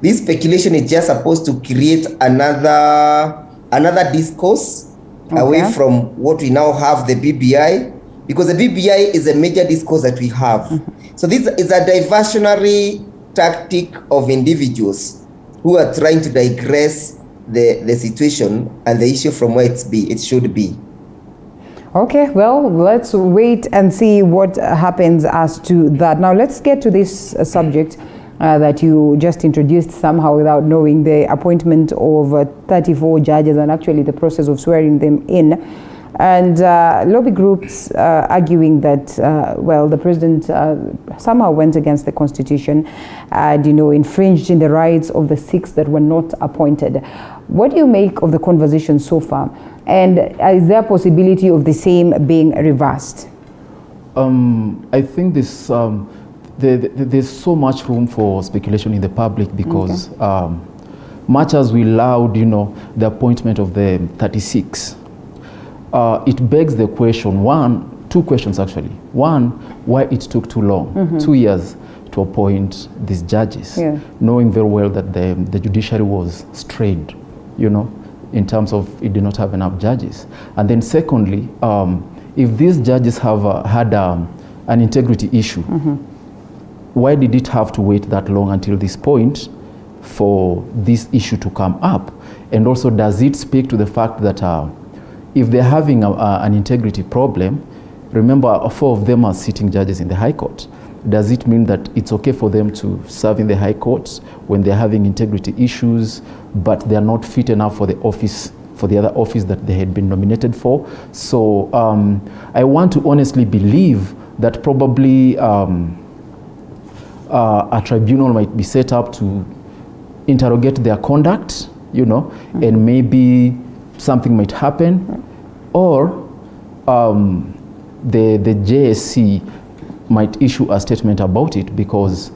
Speaker 15: This speculation is just supposed to create another discourse away from what we now have, the BBI, because the BBI is a major discourse that we have. So this is a diversionary tactic of individuals who are trying to digress the situation and the issue from where it should be.
Speaker 2: Okay, well, let's wait and see what happens as to that. Now, let's get to this subject that you just introduced somehow without knowing, the appointment of 34 judges and actually the process of swearing them in. And lobby groups arguing that, well, the president somehow went against the constitution and, infringed in the rights of the 6 that were not appointed. What do you make of the conversation so far? And is there a possibility of the same being reversed?
Speaker 14: I think this, there's so much room for speculation in the public because much as we allowed, the appointment of the 36, it begs the question, two questions actually. One, why it took too long, 2 years to appoint these judges, knowing very well that the judiciary was strained, in terms of it did not have enough judges. And then secondly, if these judges have had an integrity issue, why did it have to wait that long until this point for this issue to come up? And also, does it speak to the fact that if they're having an integrity problem, remember 4 of them are sitting judges in the High Court. does it mean that it's okay for them to serve in the high courts when they're having integrity issues, but they're not fit enough for the office, for the other office that they had been nominated for? So I want to honestly believe that probably a tribunal might be set up to interrogate their conduct, you know, and maybe something might happen, or the JSC might issue a statement about it, because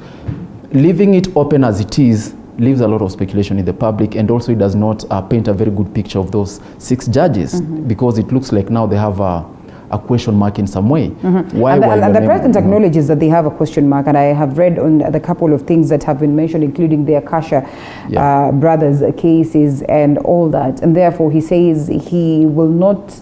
Speaker 14: leaving it open as it is leaves a lot of speculation in the public, and also it does not paint a very good picture of those 6 judges, because it looks like now they have a question mark in some way. Why
Speaker 2: and the president acknowledges that they have a question mark, and I have read on the couple of things that have been mentioned, including the Akasha brothers cases and all that, and therefore he says he will not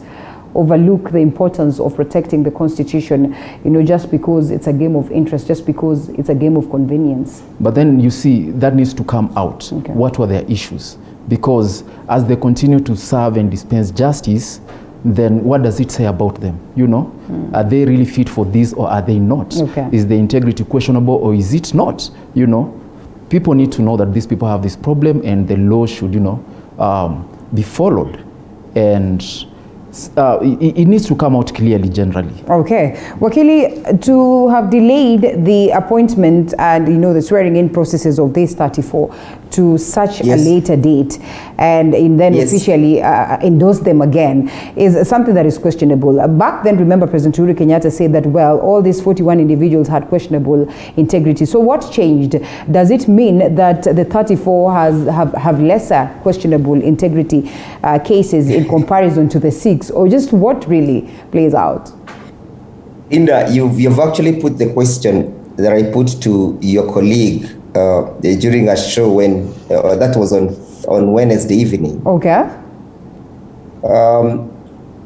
Speaker 2: overlook the importance of protecting the Constitution, you know, just because it's a game of interest, just because it's a game of convenience.
Speaker 14: But then you see, that needs to come out. What were their issues? Because as they continue to serve and dispense justice, then what does it say about them? You know, are they really fit for this, or are they not? Is the integrity questionable, or is it not? You know, people need to know that these people have this problem, and the law should, you know, be followed. And it needs to come out clearly, generally.
Speaker 2: Okay. Wakili, to have delayed the appointment and, you know, the swearing-in processes of these 34 to such a later date, and then officially endorse them again, is something that is questionable. Back then, remember, President Uhuru Kenyatta said that, well, all these 41 individuals had questionable integrity. So what changed? Does it mean that the 34 have lesser questionable integrity cases in comparison to the 6, or just what really plays out?
Speaker 15: Linda, you've actually put the question that I put to your colleague during a show when that was on Wednesday evening.
Speaker 2: Okay.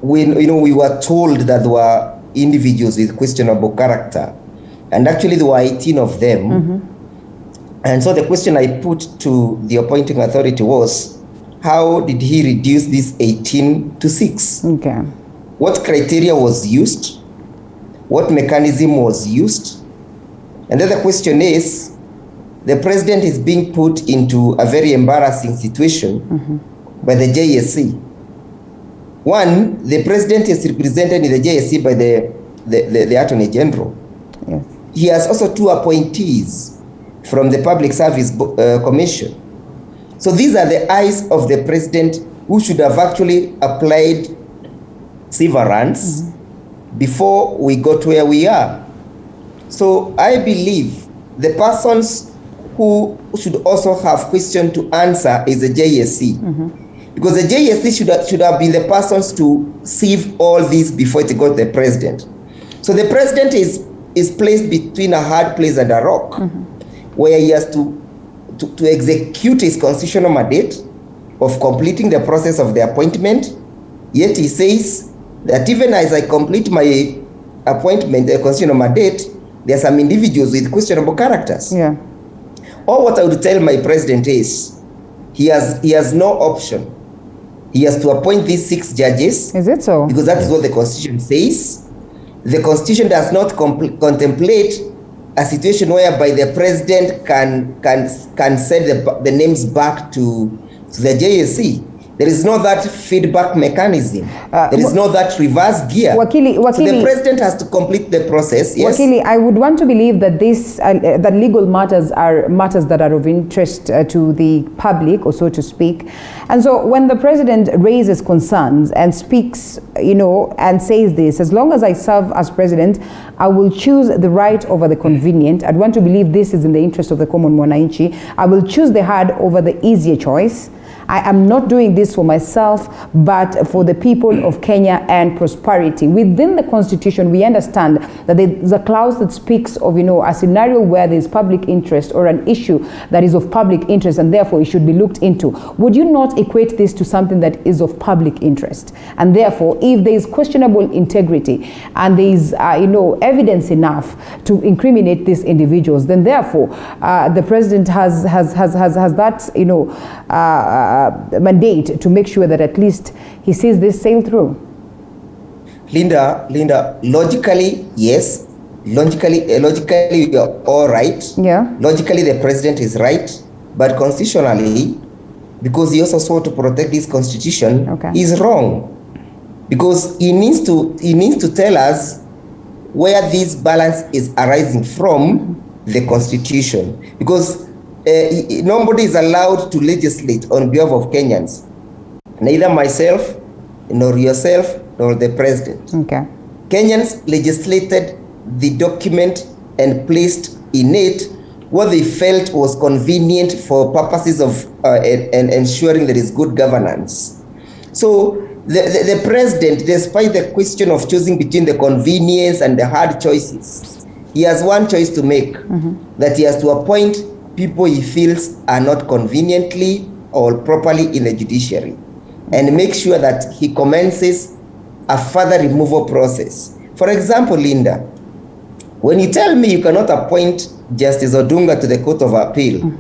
Speaker 15: We were told that there were individuals with questionable character, and actually there were 18 of them. And so the question I put to the appointing authority was, how did he reduce this 18 to 6?
Speaker 2: Okay.
Speaker 15: What criteria was used? What mechanism was used? And then the question is, the president is being put into a very embarrassing situation by the JSC. One, the president is represented in the JSC by the Attorney General.
Speaker 2: Yes.
Speaker 15: He has also 2 appointees from the Public Service Commission. So these are the eyes of the president, who should have actually applied severance before we got where we are. So I believe the persons who should also have questions to answer is the JSC. Because the JSC should have been the persons to sieve all this before it got the president. So the president is placed between a hard place and a rock, where he has to execute his constitutional mandate of completing the process of the appointment. Yet he says that even as I complete my appointment, the constitutional mandate, there are some individuals with questionable characters.
Speaker 2: Yeah.
Speaker 15: Or what I would tell my president is, he has no option. He has to appoint these 6 judges.
Speaker 2: Is it so?
Speaker 15: Because that is what the Constitution says. The Constitution does not contemplate a situation whereby the president can send the names back to the JSC. There is no that feedback mechanism. There is no that reverse gear.
Speaker 2: Wakili,
Speaker 15: so the president has to complete the process. Yes.
Speaker 2: Wakili, I would want to believe that this that legal matters are matters that are of interest to the public, or so to speak. And so when the president raises concerns and speaks, you know, and says this, as long as I serve as president, I will choose the right over the convenient. I'd want to believe this is in the interest of the common mwananchi. I will choose the hard over the easier choice. I am not doing this for myself, but for the people of Kenya and prosperity. Within the Constitution, we understand that there's a clause that speaks of, you know, a scenario where there's public interest or an issue that is of public interest, and therefore it should be looked into. Would you not equate this to something that is of public interest? And therefore, if there is questionable integrity and there is, you know, evidence enough to incriminate these individuals, then therefore the president has that, you know, mandate to make sure that at least he sees this sail through.
Speaker 15: Linda, logically, yes, logically we are all right.
Speaker 2: Yeah.
Speaker 15: Logically, the president is right, but constitutionally, because he also sought to protect his constitution, he's wrong. Because he needs to tell us where this balance is arising from the constitution. Because nobody is allowed to legislate on behalf of Kenyans. Neither myself, nor yourself, nor the president.
Speaker 2: Okay.
Speaker 15: Kenyans legislated the document and placed in it what they felt was convenient for purposes of ensuring there is good governance. So the president, despite the question of choosing between the convenience and the hard choices, he has one choice to make, that he has to appoint people he feels are not conveniently or properly in the judiciary, and make sure that he commences a further removal process. For example, Linda, when you tell me you cannot appoint Justice Odunga to the Court of Appeal,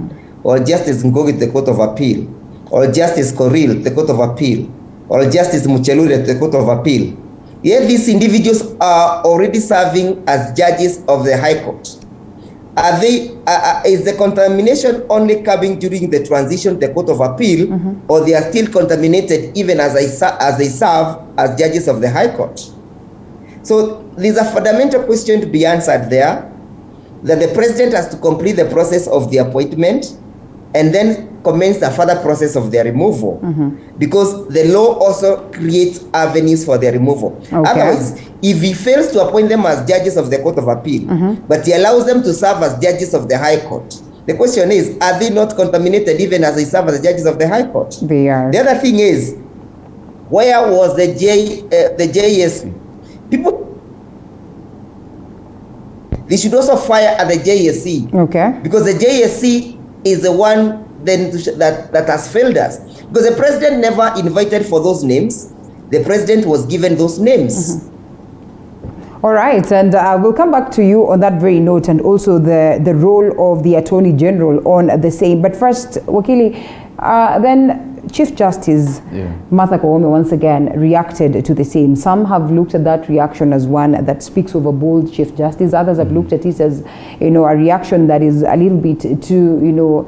Speaker 15: or Justice Ngogi to the Court of Appeal, or Justice Koril to the Court of Appeal, or Justice Muchelule to the Court of Appeal, yet these individuals are already serving as judges of the High Court. Are they? Is the contamination only coming during the transition to the Court of Appeal, or they are still contaminated even as they serve as judges of the High Court? So there's a fundamental question to be answered there, that the president has to complete the process of the appointment and then commence the further process of their removal, because the law also creates avenues for their removal. Otherwise, if he fails to appoint them as judges of the Court of Appeal, but he allows them to serve as judges of the High Court, the question is, are they not contaminated even as they serve as judges of the High Court?
Speaker 2: They are.
Speaker 15: The other thing is, where was the JSC? People, they should also fire at the JSC.
Speaker 2: Okay.
Speaker 15: Because the JSC is the one then that has failed us. Because the president never invited for those names. The president was given those names.
Speaker 2: All right, and we'll come back to you on that very note, and also the role of the Attorney General on the same. But first, Wakili, then Chief Justice Martha Koome once again reacted to the same. Some have looked at that reaction as one that speaks of a bold Chief Justice. Others have looked at it as, a reaction that is a little bit too,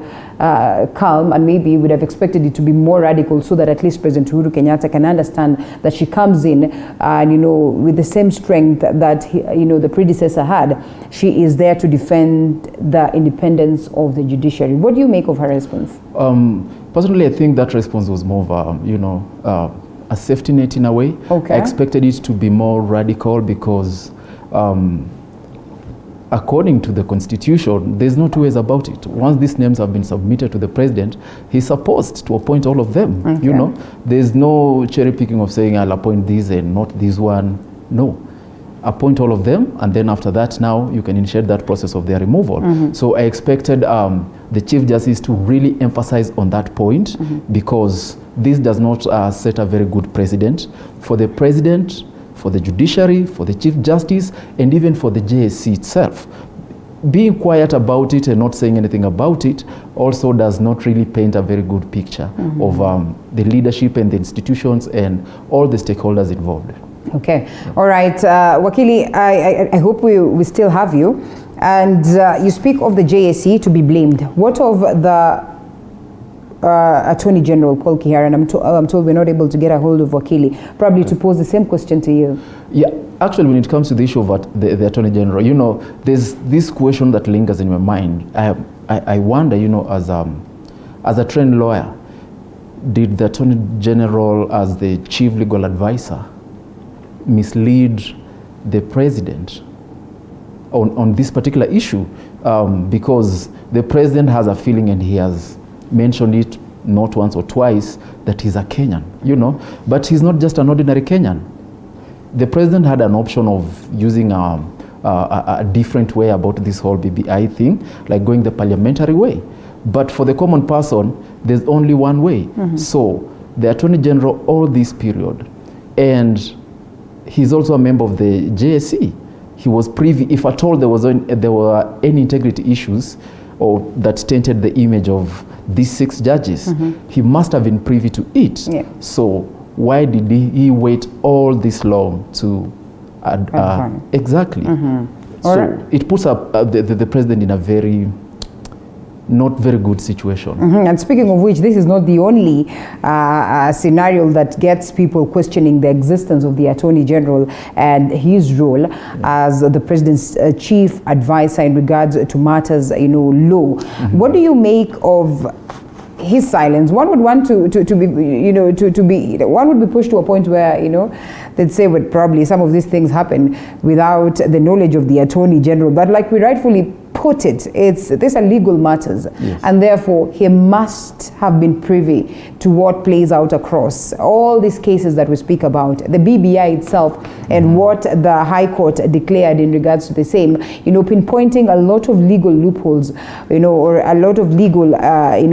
Speaker 2: calm, and maybe would have expected it to be more radical, so that at least President Uhuru Kenyatta can understand that she comes in, and with the same strength that the predecessor had. She is there to defend the independence of the judiciary. What do you make of her response?
Speaker 14: Personally, I think that response was more of a safety net in a way.
Speaker 2: Okay.
Speaker 14: I expected it to be more radical because according to the Constitution, there's no two ways about it. Once these names have been submitted to the president, he's supposed to appoint all of them.
Speaker 2: Okay.
Speaker 14: There's no cherry picking of saying I'll appoint this and not this one. No. Appoint all of them, and then after that, now you can initiate that process of their removal. So I expected the Chief Justice to really emphasize on that point, because this does not set a very good precedent for the president, for the judiciary, for the Chief Justice, and even for the JSC itself. Being quiet about it and not saying anything about it also does not really paint a very good picture of the leadership and the institutions and all the stakeholders involved.
Speaker 2: Okay. All right. Wakili, I hope we still have you. And you speak of the JSC to be blamed. What of the Attorney General, Paul Kihara? And I'm told we're not able to get a hold of Wakili, probably to pose the same question to you.
Speaker 14: Yeah, actually, when it comes to the issue of the Attorney General, there's this question that lingers in my mind. I wonder, as a trained lawyer, did the Attorney General, as the chief legal advisor, mislead the president on this particular issue? Because the president has a feeling, and he has mentioned it not once or twice, that he's a Kenyan, but he's not just an ordinary Kenyan. The president had an option of using a different way about this whole BBI thing, like going the parliamentary way. But for the common person, there's only one way. So the Attorney General all this period, and he's also a member of the JSC. He was privy, if at all there were any integrity issues or that tainted the image of these 6 judges, he must have been privy to it.
Speaker 2: Yeah.
Speaker 14: So why did he wait all this long to exactly? So it puts up the president in a not very good situation.
Speaker 2: And speaking of which, this is not the only scenario that gets people questioning the existence of the Attorney General and his role as the president's chief advisor in regards to matters, law. What do you make of his silence? One would want to be, one would be pushed to a point where, they'd say, well, probably some of these things happen without the knowledge of the Attorney General. But like we rightfully put it, these are legal matters, and therefore he must have been privy to what plays out across all these cases that we speak about, the BBI itself, and what the High Court declared in regards to the same, pinpointing a lot of legal loopholes, or a lot of legal,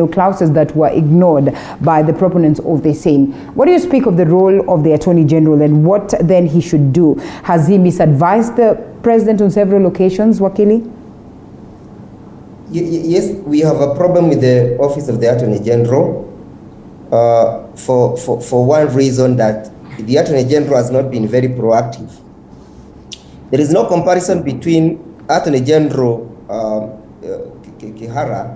Speaker 2: clauses that were ignored by the proponents of the same. What do you speak of the role of the Attorney General and what then he should do? Has he misadvised the president on several occasions, Wakili?
Speaker 15: Yes, we have a problem with the Office of the Attorney General for one reason, that the Attorney General has not been very proactive. There is no comparison between Attorney General Kihara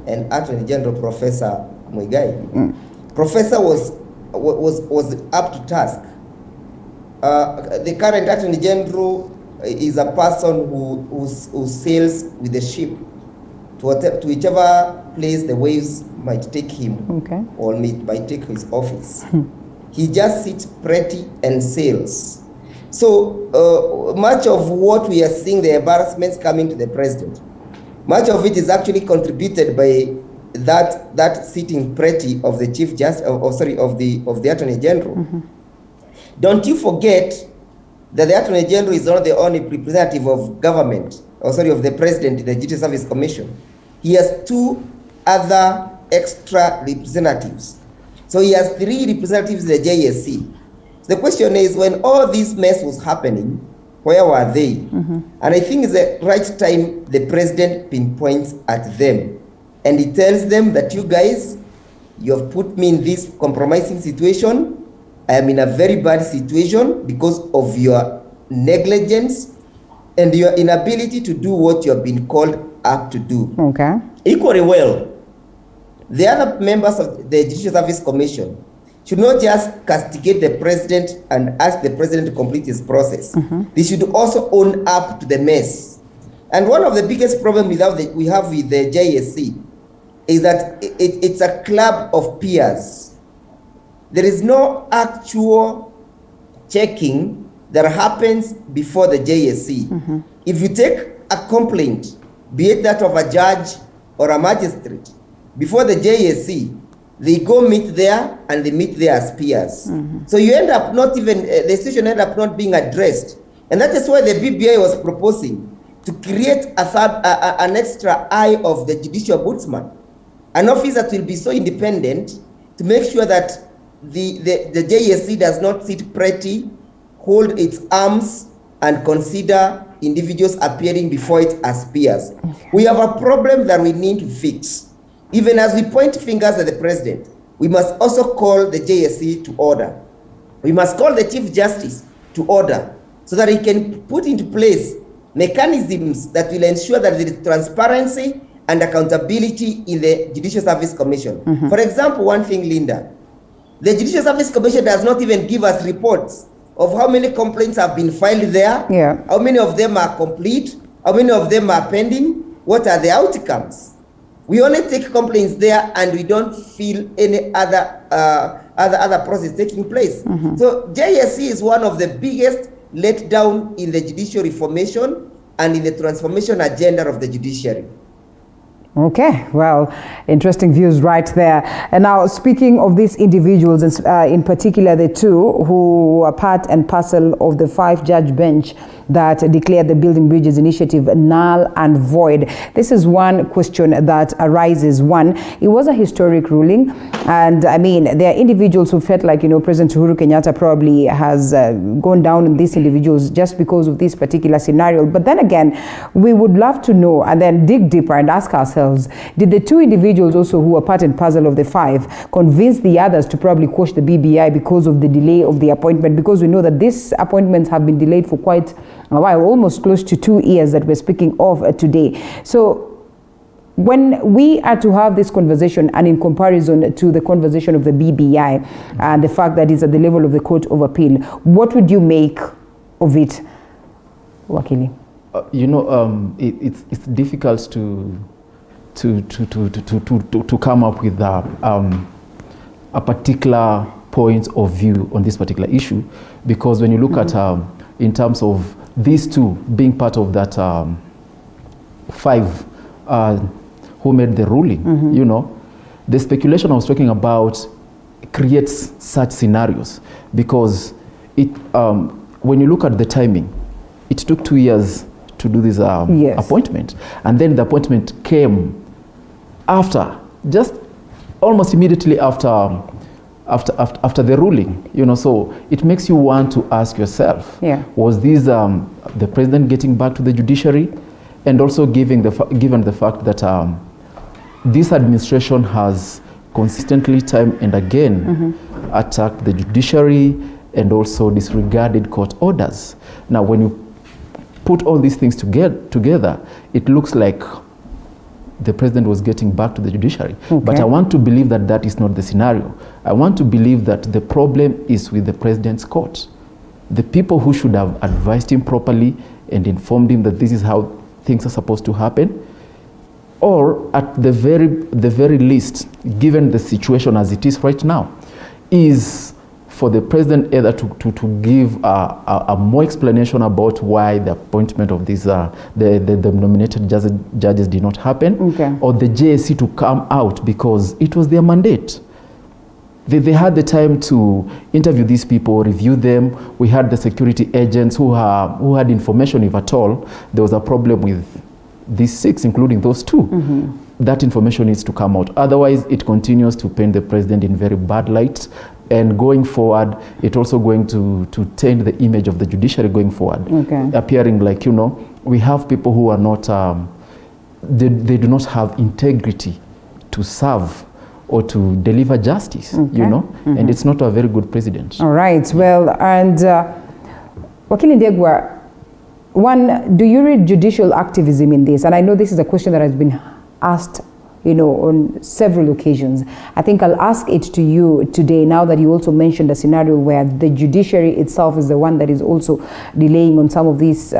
Speaker 15: and Attorney General Professor Muigai. Professor was up to task. The current Attorney General is a person who sails with the ship to whichever place the waves might take him, or might take his office. He just sits pretty and sails. So much of what we are seeing, the embarrassments coming to the president, much of it is actually contributed by that sitting pretty of the Chief Justice, of the Attorney General. Don't you forget that the Attorney General is not the only representative of government, of the president in the Judicial Service Commission. He has 2 other extra representatives. So he has 3 representatives in the JSC. So the question is, when all this mess was happening, where were they? And I think it's the right time the president pinpoints at them. And he tells them that, you guys, you have put me in this compromising situation. I am in a very bad situation because of your negligence and your inability to do what you have been called up to do. Equally well, the other members of the Judicial Service Commission should not just castigate the president and ask the president to complete his process. They should also own up to the mess. And one of the biggest problems we have with the JSC is that it's a club of peers. There is no actual checking that happens before the JSC. If you take a complaint, be it that of a judge or a magistrate, before the JSC, they go meet there and they meet there as peers. So you end up not even, the situation end up not being addressed. And that is why the BBI was proposing to create an extra eye of the judicial ombudsman, an office that will be so independent to make sure that the JSC does not sit pretty, hold its arms, and consider individuals appearing before it as peers. We have a problem that we need to fix. Even as we point fingers at the president, we must also call the JSC to order. We must call the Chief Justice to order so that he can put into place mechanisms that will ensure that there is transparency and accountability in the Judicial Service Commission. For example, one thing, Linda, the Judicial Service Commission does not even give us reports of how many complaints have been filed there, how many of them are complete, how many of them are pending, what are the outcomes. We only take complaints there and we don't feel any other process taking place. So JSC is one of the biggest letdown in the judicial reformation and in the transformation agenda of the judiciary.
Speaker 2: Okay, well, interesting views right there. And now, speaking of these individuals, in particular the 2 who are part and parcel of the 5-judge bench that declared the Building Bridges initiative null and void. This is one question that arises. One, it was a historic ruling, and I mean, there are individuals who felt like, President Uhuru Kenyatta probably has gone down on these individuals just because of this particular scenario. But then again, we would love to know and then dig deeper and ask ourselves, did the 2 individuals also who are part and parcel of the 5 convince the others to probably quash the BBI because of the delay of the appointment? Because we know that these appointments have been delayed for quite a while, almost close to 2 years that we're speaking of today. So when we are to have this conversation, and in comparison to the conversation of the BBI and the fact that it's at the level of the Court of Appeal, what would you make of it, Wakili?
Speaker 14: It's difficult to come up with a particular point of view on this particular issue, because when you look at in terms of these two being part of that 5 who made the ruling, the speculation I was talking about creates such scenarios, because it when you look at the timing, it took 2 years to do this appointment, and then the appointment came after, just almost immediately after the ruling, so it makes you want to ask yourself, was this the president getting back to the judiciary? And also given the fact that this administration has consistently time and again attacked the judiciary and also disregarded court orders. Now when you put all these things together, it looks like the president was getting back to the judiciary. Okay. But I want to believe that that is not the scenario. I want to believe that the problem is with the president's court. The people who should have advised him properly and informed him that this is how things are supposed to happen, or at the very least, given the situation as it is right now, is for the president either to give a more explanation about why the appointment of these the nominated judges did not happen, or the JSC to come out, because it was their mandate. They had the time to interview these people, review them. We had the security agents who had information, if at all there was a problem with these 6, including those 2. That information needs to come out. Otherwise, it continues to paint the president in very bad light. And going forward, it's also going to taint the image of the judiciary going forward. Appearing like, we have people who are not, they do not have integrity to serve or to deliver justice, and it's not a very good president.
Speaker 2: All right, well, and Wakili Ndegwa, do you read judicial activism in this? And I know this is a question that has been asked, on several occasions. I think I'll ask it to you today, now that you also mentioned a scenario where the judiciary itself is the one that is also delaying on some of these,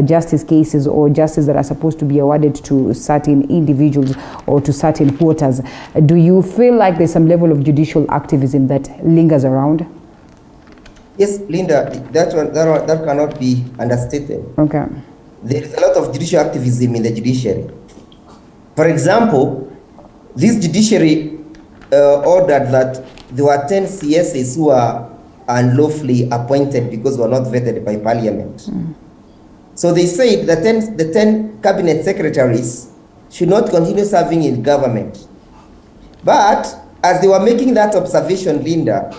Speaker 2: justice cases or justice that are supposed to be awarded to certain individuals or to certain quarters. Do you feel like there's some level of judicial activism that lingers around?
Speaker 15: Yes, Linda, that cannot be understated.
Speaker 2: Okay.
Speaker 15: There is a lot of judicial activism in the judiciary. For example, this judiciary ordered that there were 10 CSs who are unlawfully appointed because they were not vetted by parliament. So they said that the 10 cabinet secretaries should not continue serving in government. But as they were making that observation, Linda,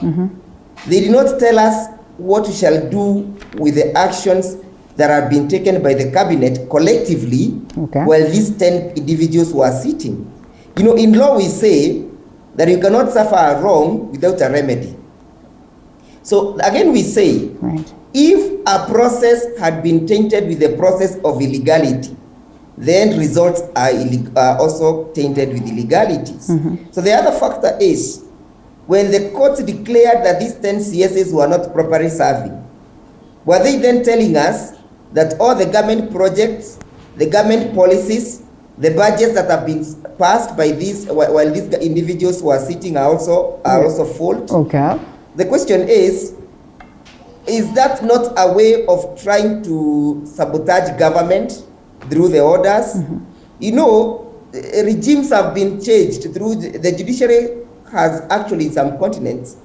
Speaker 15: they did not tell us what we shall do with the actions that have been taken by the cabinet collectively while these 10 individuals were sitting. In law we say that you cannot suffer a wrong without a remedy. So again we say, if a process had been tainted with the process of illegality, then results are also tainted with illegalities. So the other factor is, when the courts declared that these 10 CSs were not properly serving, were they then telling us that all the government projects, the government policies, the budgets that have been passed by these, while these individuals who are sitting are also fault? The question is that not a way of trying to sabotage government through the orders? Regimes have been changed through the judiciary has actually in some continents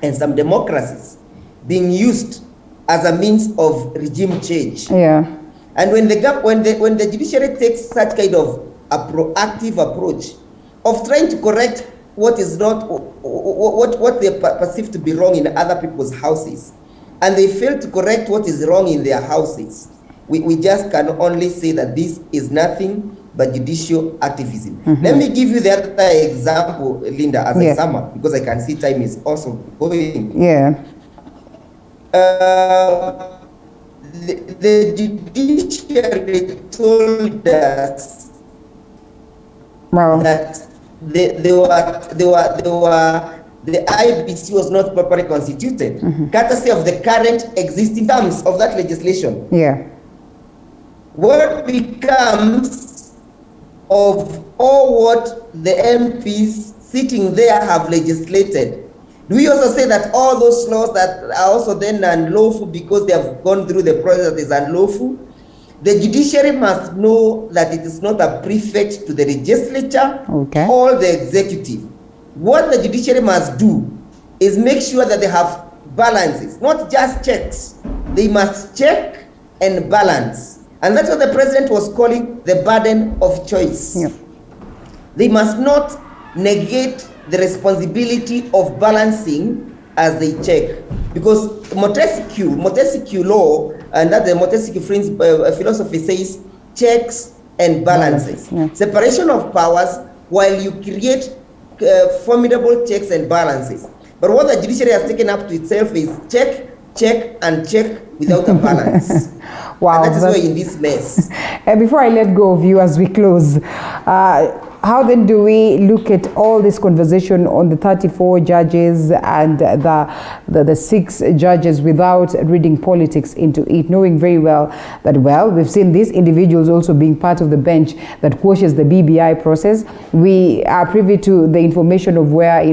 Speaker 15: and some democracies being used as a means of regime change. And when the judiciary takes such kind of a proactive approach of trying to correct what is not, what they perceive to be wrong in other people's houses, and they fail to correct what is wrong in their houses, we just can only say that this is nothing but judicial activism. Let me give you the other example, Linda, as a sum up, because I can see time is also going. the judiciary told us that the IBC was not properly constituted, courtesy of the current existing terms of that legislation.
Speaker 2: Yeah.
Speaker 15: What becomes of all what the MPs sitting there have legislated? Do we also say that all those laws that are also then unlawful because they have gone through the process that is unlawful? The judiciary must know that it is not a prefect to the legislature or the executive. What the judiciary must do is make sure that they have balances, not just checks. They must check and balance. And that's what the president was calling the burden of choice. Yep. They must not negate the responsibility of balancing as they check. Because Montesquieu law, and that the Montesquieu philosophy says checks and balances. Yeah. Separation of powers while you create formidable checks and balances. But what the judiciary has taken up to itself is check, check, and check without a balance.
Speaker 2: Wow.
Speaker 15: And that is why in this mess.
Speaker 2: Before I let go of you as we close, how then do we look at all this conversation on the 34 judges and the 6 judges without reading politics into it, knowing very well that, well, we've seen these individuals also being part of the bench that quashes the BBI process. We are privy to the information of where,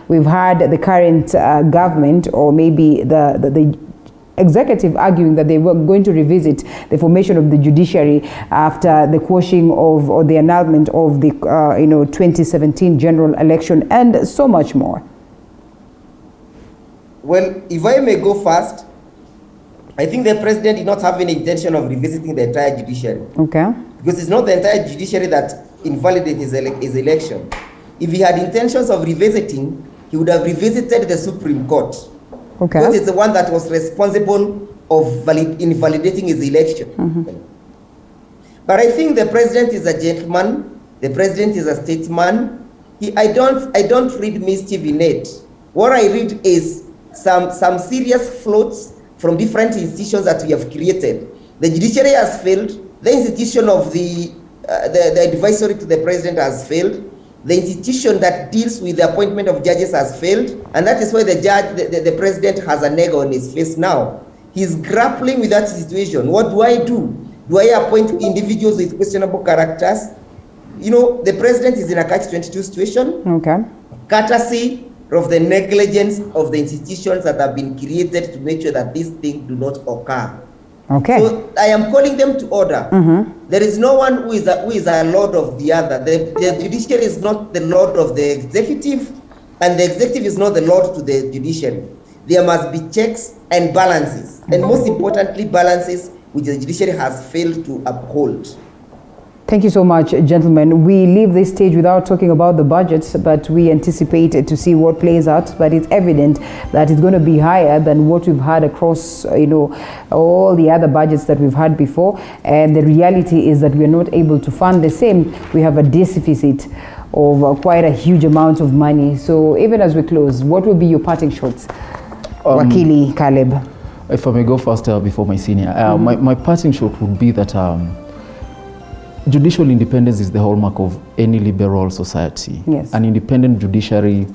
Speaker 2: we've had the current government or maybe the executive arguing that they were going to revisit the formation of the judiciary after the quashing of or the annulment of the 2017 general election and so much more.
Speaker 15: Well, if I may go first, I think the president did not have any intention of revisiting the entire judiciary.
Speaker 2: Okay.
Speaker 15: Because it's not the entire judiciary that invalidated his election. If he had intentions of revisiting, he would have revisited the Supreme Court.
Speaker 2: Okay.
Speaker 15: Because it's the one that was responsible of invalidating his election. But I think the president is a gentleman. The president is a statesman. I don't read mischief in it. What I read is some serious floats from different institutions that we have created. The judiciary has failed. The institution of the advisory to the president has failed. The institution that deals with the appointment of judges has failed, and that is why the president has an egg on his face now. He's grappling with that situation. What do I do? Do I appoint individuals with questionable characters? The president is in a catch-22 situation.
Speaker 2: Okay.
Speaker 15: Courtesy of the negligence of the institutions that have been created to make sure that these things do not occur.
Speaker 2: Okay.
Speaker 15: So I am calling them to order. There is no one who is a lord of the other. The judiciary is not the lord of the executive, and the executive is not the lord to the judiciary. There must be checks and balances, and most importantly, balances which the judiciary has failed to uphold.
Speaker 2: Thank you so much, gentlemen. We leave this stage without talking about the budgets, but we anticipate to see what plays out. But it's evident that it's going to be higher than what we've had across, all the other budgets that we've had before. And the reality is that we're not able to fund the same. We have a deficit of quite a huge amount of money. So even as we close, what will be your parting shots, Wakili Caleb?
Speaker 14: If I may go faster before my senior, my parting shot would be that judicial independence is the hallmark of any liberal society.
Speaker 2: Yes.
Speaker 14: An independent judiciary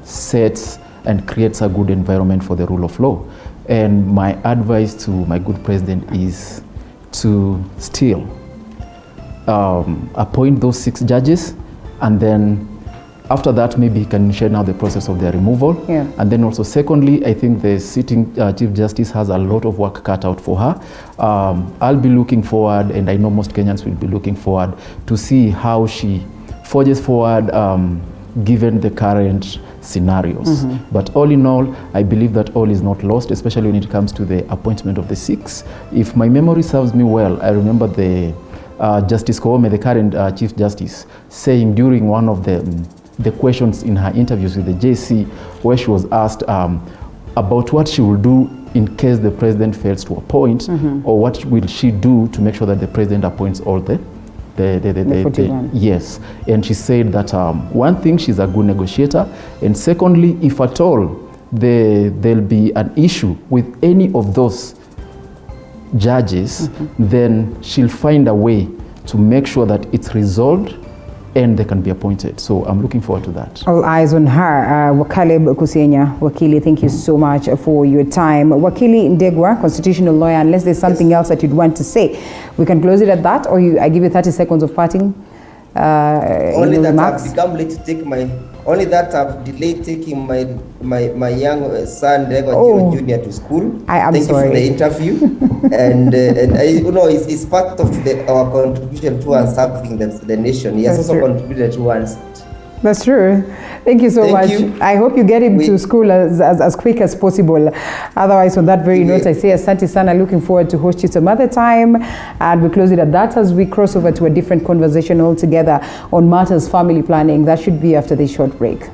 Speaker 14: sets and creates a good environment for the rule of law. And my advice to my good president is to still appoint those 6 judges, and then after that maybe he can initiate now the process of their removal.
Speaker 2: Yeah.
Speaker 14: And then also secondly, I think the sitting Chief Justice has a lot of work cut out for her. I'll be looking forward, and I know most Kenyans will be looking forward to see how she forges forward given the current scenarios. But all in all, I believe that all is not lost, especially when it comes to the appointment of the 6. If my memory serves me well, I remember the Justice Wahome, the current Chief Justice, saying during one of the questions in her interviews with the JC, where she was asked about what she will do in case the president fails to appoint, or what will she do to make sure that the president appoints all the yes. And she said that one thing, she's a good negotiator, and secondly, if at all there'll be an issue with any of those judges, then she'll find a way to make sure that it's resolved and they can be appointed. So I'm looking forward to that.
Speaker 2: All eyes on her. Caleb Kusienya, Wakili, thank you so much for your time. Wakili Ndegwa, constitutional lawyer, unless there's something else that you'd want to say, we can close it at that, or I give you 30 seconds of parting.
Speaker 15: Only that I've become late to take only that I've delayed taking my young son Ndegwa Njiru Jr. to school. Thank you for the interview. and it's part of our contribution towards serving the nation. He has also contributed towards it.
Speaker 2: That's true. Thank you so much. I hope you get him to school as quick as possible. Otherwise, on that very note, I say asante sana. Looking forward to host you some other time. And we close it at that as we cross over to a different conversation altogether on matters family planning. That should be after this short break.